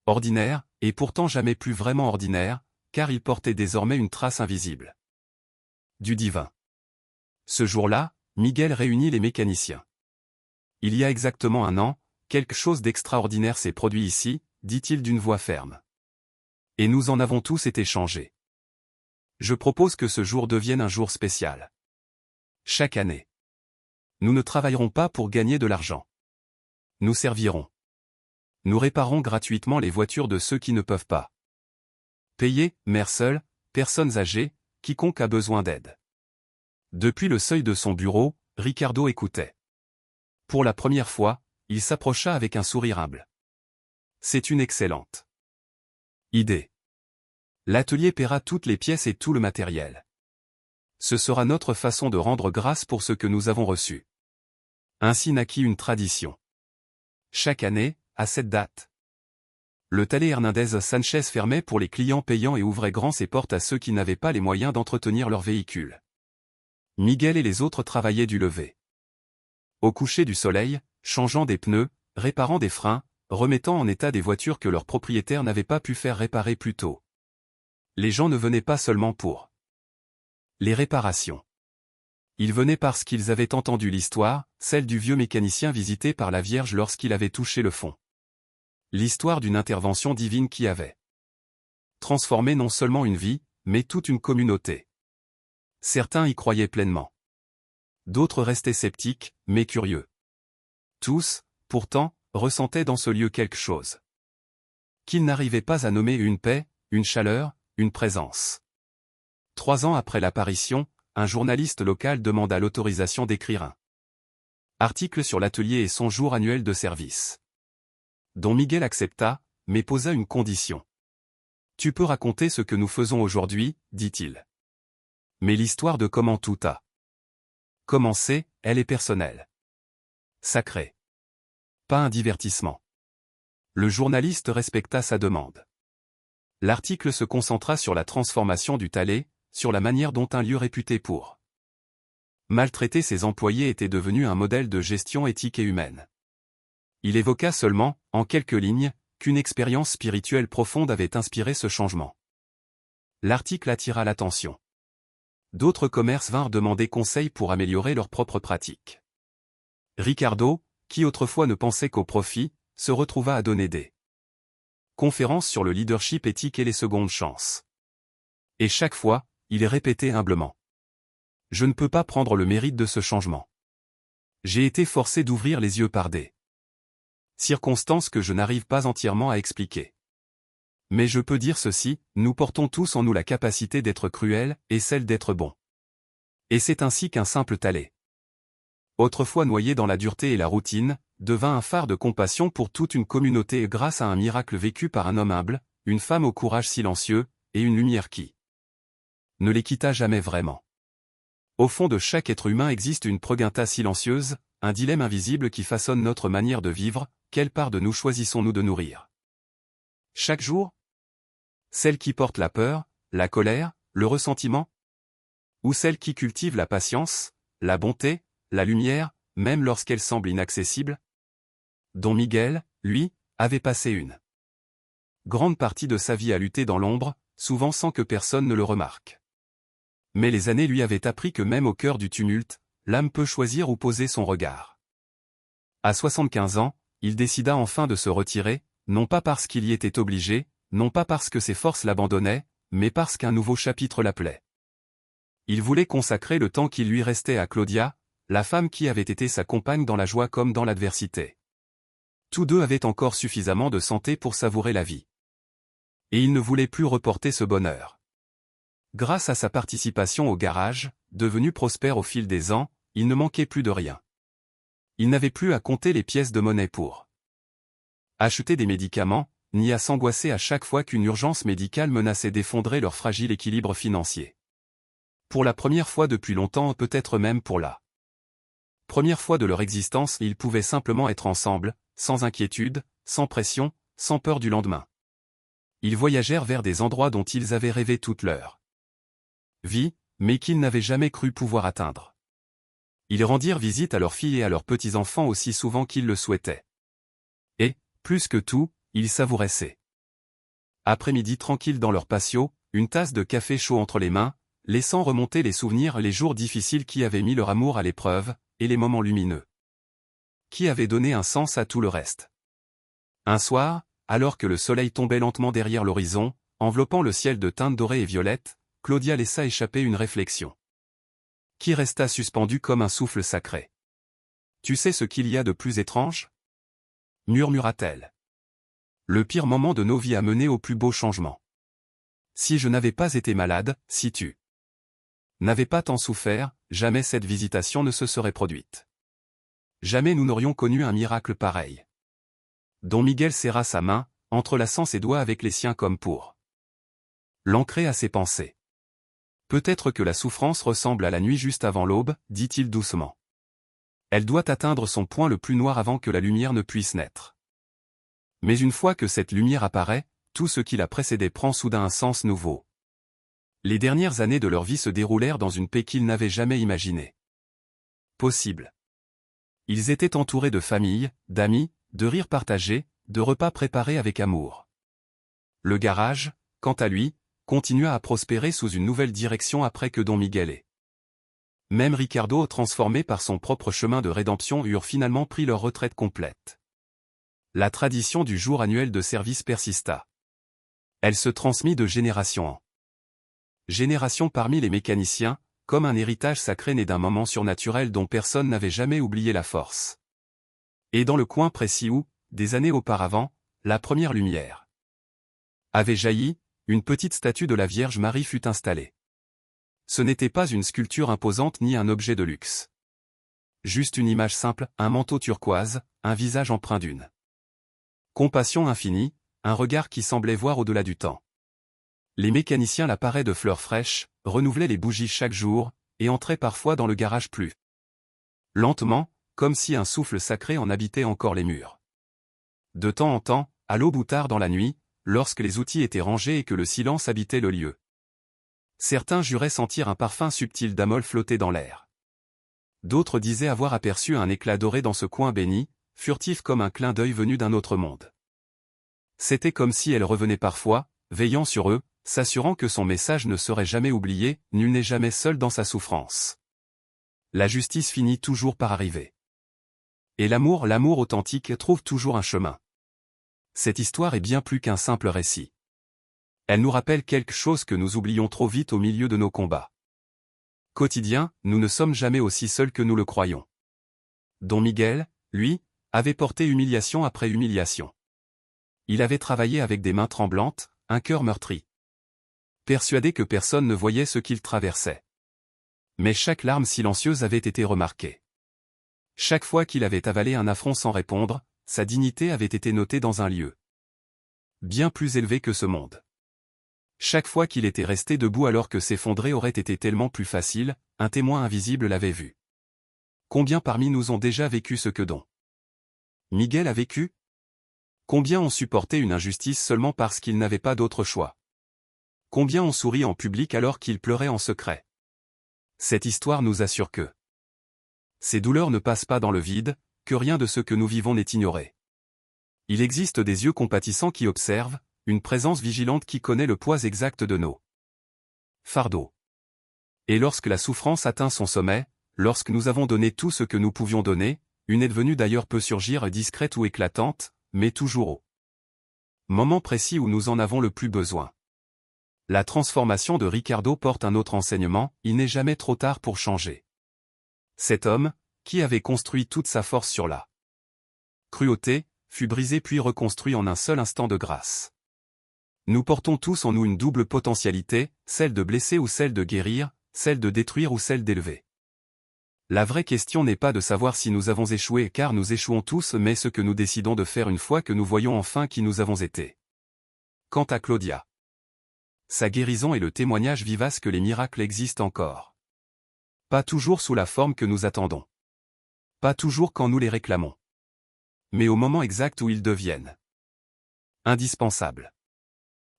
Ordinaire, et pourtant jamais plus vraiment ordinaire, car ils portaient désormais une trace invisible du divin. Ce jour-là, Miguel réunit les mécaniciens. Il y a exactement un an, quelque chose d'extraordinaire s'est produit ici, dit-il d'une voix ferme. Et nous en avons tous été changés. Je propose que ce jour devienne un jour spécial. Chaque année. Nous ne travaillerons pas pour gagner de l'argent. Nous servirons. Nous réparons gratuitement les voitures de ceux qui ne peuvent pas payer, mères seules, personnes âgées, quiconque a besoin d'aide. Depuis le seuil de son bureau, Ricardo écoutait. Pour la première fois, il s'approcha avec un sourire humble. C'est une excellente idée. L'atelier paiera toutes les pièces et tout le matériel. Ce sera notre façon de rendre grâce pour ce que nous avons reçu. Ainsi naquit une tradition. Chaque année, à cette date, le Taller Hernandez Sanchez fermait pour les clients payants et ouvrait grand ses portes à ceux qui n'avaient pas les moyens d'entretenir leur véhicule. Miguel et les autres travaillaient du lever au coucher du soleil, changeant des pneus, réparant des freins, remettant en état des voitures que leurs propriétaires n'avaient pas pu faire réparer plus tôt. Les gens ne venaient pas seulement pour les réparations. Ils venaient parce qu'ils avaient entendu l'histoire, celle du vieux mécanicien visité par la Vierge lorsqu'il avait touché le fond. L'histoire d'une intervention divine qui avait transformé non seulement une vie, mais toute une communauté. Certains y croyaient pleinement. D'autres restaient sceptiques, mais curieux. Tous, pourtant, ressentaient dans ce lieu quelque chose qu'ils n'arrivaient pas à nommer une paix, une chaleur, une présence. 3 ans après l'apparition, un journaliste local demanda l'autorisation d'écrire un article sur l'atelier et son jour annuel de service, dont Miguel accepta, mais posa une condition. « Tu peux raconter ce que nous faisons aujourd'hui, dit-il. Mais l'histoire de comment tout a commencé, elle est personnelle. Sacrée. Pas un divertissement. » Le journaliste respecta sa demande. L'article se concentra sur la transformation du Taller, sur la manière dont un lieu réputé pour maltraiter ses employés était devenu un modèle de gestion éthique et humaine. Il évoqua seulement, en quelques lignes, qu'une expérience spirituelle profonde avait inspiré ce changement. L'article attira l'attention. D'autres commerces vinrent demander conseil pour améliorer leurs propres pratiques. Ricardo, qui autrefois ne pensait qu'au profit, se retrouva à donner des conférences sur le leadership éthique et les secondes chances. Et chaque fois, il répétait humblement. « Je ne peux pas prendre le mérite de ce changement. J'ai été forcé d'ouvrir les yeux par des circonstances que je n'arrive pas entièrement à expliquer. Mais je peux dire ceci, nous portons tous en nous la capacité d'être cruels, et celle d'être bons. Et c'est ainsi qu'un simple Taller, autrefois noyé dans la dureté et la routine, devint un phare de compassion pour toute une communauté grâce à un miracle vécu par un homme humble, une femme au courage silencieux, et une lumière qui ne les quitta jamais vraiment. Au fond de chaque être humain existe une pregunta silencieuse, un dilemme invisible qui façonne notre manière de vivre, quelle part de nous choisissons-nous de nourrir chaque jour? Celle qui porte la peur, la colère, le ressentiment? Ou celle qui cultive la patience, la bonté, la lumière, même lorsqu'elle semble inaccessible? Don Miguel, lui, avait passé une grande partie de sa vie à lutter dans l'ombre, souvent sans que personne ne le remarque. Mais les années lui avaient appris que même au cœur du tumulte, l'âme peut choisir où poser son regard. À 75 ans, il décida enfin de se retirer, non pas parce qu'il y était obligé, non pas parce que ses forces l'abandonnaient, mais parce qu'un nouveau chapitre l'appelait. Il voulait consacrer le temps qui lui restait à Claudia, la femme qui avait été sa compagne dans la joie comme dans l'adversité. Tous deux avaient encore suffisamment de santé pour savourer la vie. Et il ne voulait plus reporter ce bonheur. Grâce à sa participation au garage, devenu prospère au fil des ans, il ne manquait plus de rien. Il n'avait plus à compter les pièces de monnaie pour acheter des médicaments, ni à s'angoisser à chaque fois qu'une urgence médicale menaçait d'effondrer leur fragile équilibre financier. Pour la première fois depuis longtemps, peut-être même pour la première fois de leur existence, ils pouvaient simplement être ensemble, sans inquiétude, sans pression, sans peur du lendemain. Ils voyagèrent vers des endroits dont ils avaient rêvé toute leur vie, mais qu'ils n'avaient jamais cru pouvoir atteindre. Ils rendirent visite à leurs filles et à leurs petits-enfants aussi souvent qu'ils le souhaitaient. Et, plus que tout, ils savouraient ces après-midi tranquilles dans leur patio, une tasse de café chaud entre les mains, laissant remonter les souvenirs, les jours difficiles qui avaient mis leur amour à l'épreuve, et les moments lumineux qui avaient donné un sens à tout le reste. Un soir, alors que le soleil tombait lentement derrière l'horizon, enveloppant le ciel de teintes dorées et violettes, Claudia laissa échapper une réflexion qui resta suspendue comme un souffle sacré. « Tu sais ce qu'il y a de plus étrange ?» murmura-t-elle. « Le pire moment de nos vies a mené au plus beau changement. Si je n'avais pas été malade, si tu n'avais pas tant souffert, jamais cette visitation ne se serait produite. Jamais nous n'aurions connu un miracle pareil. » Don Miguel serra sa main, entrelaçant ses doigts avec les siens comme pour l'ancrer à ses pensées. Peut-être que la souffrance ressemble à la nuit juste avant l'aube, dit-il doucement. Elle doit atteindre son point le plus noir avant que la lumière ne puisse naître. Mais une fois que cette lumière apparaît, tout ce qui la précédait prend soudain un sens nouveau. Les dernières années de leur vie se déroulèrent dans une paix qu'ils n'avaient jamais imaginée possible. Ils étaient entourés de familles, d'amis, de rires partagés, de repas préparés avec amour. Le garage, quant à lui, continua à prospérer sous une nouvelle direction après que Don Miguel et même Ricardo, transformés par son propre chemin de rédemption, eurent finalement pris leur retraite complète. La tradition du jour annuel de service persista. Elle se transmit de génération en génération parmi les mécaniciens, comme un héritage sacré né d'un moment surnaturel dont personne n'avait jamais oublié la force. Et dans le coin précis où, des années auparavant, la première lumière avait jailli, une petite statue de la Vierge Marie fut installée. Ce n'était pas une sculpture imposante ni un objet de luxe. Juste une image simple, un manteau turquoise, un visage empreint d'une compassion infinie, un regard qui semblait voir au-delà du temps. Les mécaniciens la paraient de fleurs fraîches, renouvelaient les bougies chaque jour, et entraient parfois dans le garage plus lentement, comme si un souffle sacré en habitait encore les murs. De temps en temps, à l'aube ou tard dans la nuit, lorsque les outils étaient rangés et que le silence habitait le lieu, certains juraient sentir un parfum subtil d'amol flotter dans l'air. D'autres disaient avoir aperçu un éclat doré dans ce coin béni, furtif comme un clin d'œil venu d'un autre monde. C'était comme si elle revenait parfois, veillant sur eux, s'assurant que son message ne serait jamais oublié, nul n'est jamais seul dans sa souffrance. La justice finit toujours par arriver. Et l'amour authentique trouve toujours un chemin. Cette histoire est bien plus qu'un simple récit. Elle nous rappelle quelque chose que nous oublions trop vite au milieu de nos combats quotidiens, nous ne sommes jamais aussi seuls que nous le croyons. Don Miguel, lui, avait porté humiliation après humiliation. Il avait travaillé avec des mains tremblantes, un cœur meurtri. Persuadé que personne ne voyait ce qu'il traversait. Mais chaque larme silencieuse avait été remarquée. Chaque fois qu'il avait avalé un affront sans répondre, sa dignité avait été notée dans un lieu bien plus élevé que ce monde. Chaque fois qu'il était resté debout alors que s'effondrer aurait été tellement plus facile, un témoin invisible l'avait vu. Combien parmi nous ont déjà vécu ce que Don Miguel a vécu? Combien ont supporté une injustice seulement parce qu'ils n'avaient pas d'autre choix? Combien ont souri en public alors qu'ils pleuraient en secret? Cette histoire nous assure que ces douleurs ne passent pas dans le vide, que rien de ce que nous vivons n'est ignoré. Il existe des yeux compatissants qui observent, une présence vigilante qui connaît le poids exact de nos fardeaux. Et lorsque la souffrance atteint son sommet, lorsque nous avons donné tout ce que nous pouvions donner, une aide venue d'ailleurs peut surgir discrète ou éclatante, mais toujours au moment précis où nous en avons le plus besoin. La transformation de Ricardo porte un autre enseignement, il n'est jamais trop tard pour changer. Cet homme, qui avait construit toute sa force sur la cruauté, fut brisé puis reconstruit en un seul instant de grâce. Nous portons tous en nous une double potentialité, celle de blesser ou celle de guérir, celle de détruire ou celle d'élever. La vraie question n'est pas de savoir si nous avons échoué car nous échouons tous mais ce que nous décidons de faire une fois que nous voyons enfin qui nous avons été. Quant à Claudia, sa guérison est le témoignage vivace que les miracles existent encore. Pas toujours sous la forme que nous attendons. Pas toujours quand nous les réclamons. Mais au moment exact où ils deviennent indispensables.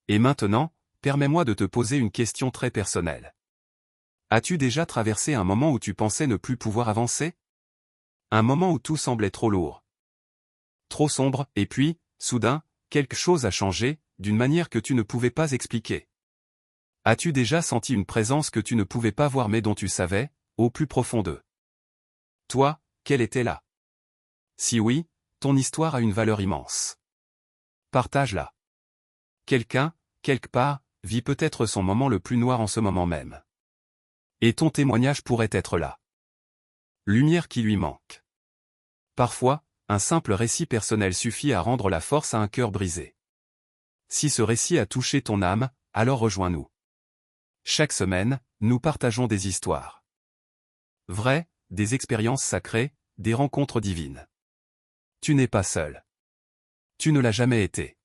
Et maintenant, permets-moi de te poser une question très personnelle. As-tu déjà traversé un moment où tu pensais ne plus pouvoir avancer? Un moment où tout semblait trop lourd, trop sombre, et puis, soudain, quelque chose a changé, d'une manière que tu ne pouvais pas expliquer. As-tu déjà senti une présence que tu ne pouvais pas voir mais dont tu savais, au plus profond d'eux, toi, qu'elle était là? Si oui, ton histoire a une valeur immense. Partage-la. Quelqu'un, quelque part, vit peut-être son moment le plus noir en ce moment même. Et ton témoignage pourrait être là. Lumière qui lui manque. Parfois, un simple récit personnel suffit à rendre la force à un cœur brisé. Si ce récit a touché ton âme, alors rejoins-nous. Chaque semaine, nous partageons des histoires vraies, des expériences sacrées, des rencontres divines. Tu n'es pas seul. Tu ne l'as jamais été.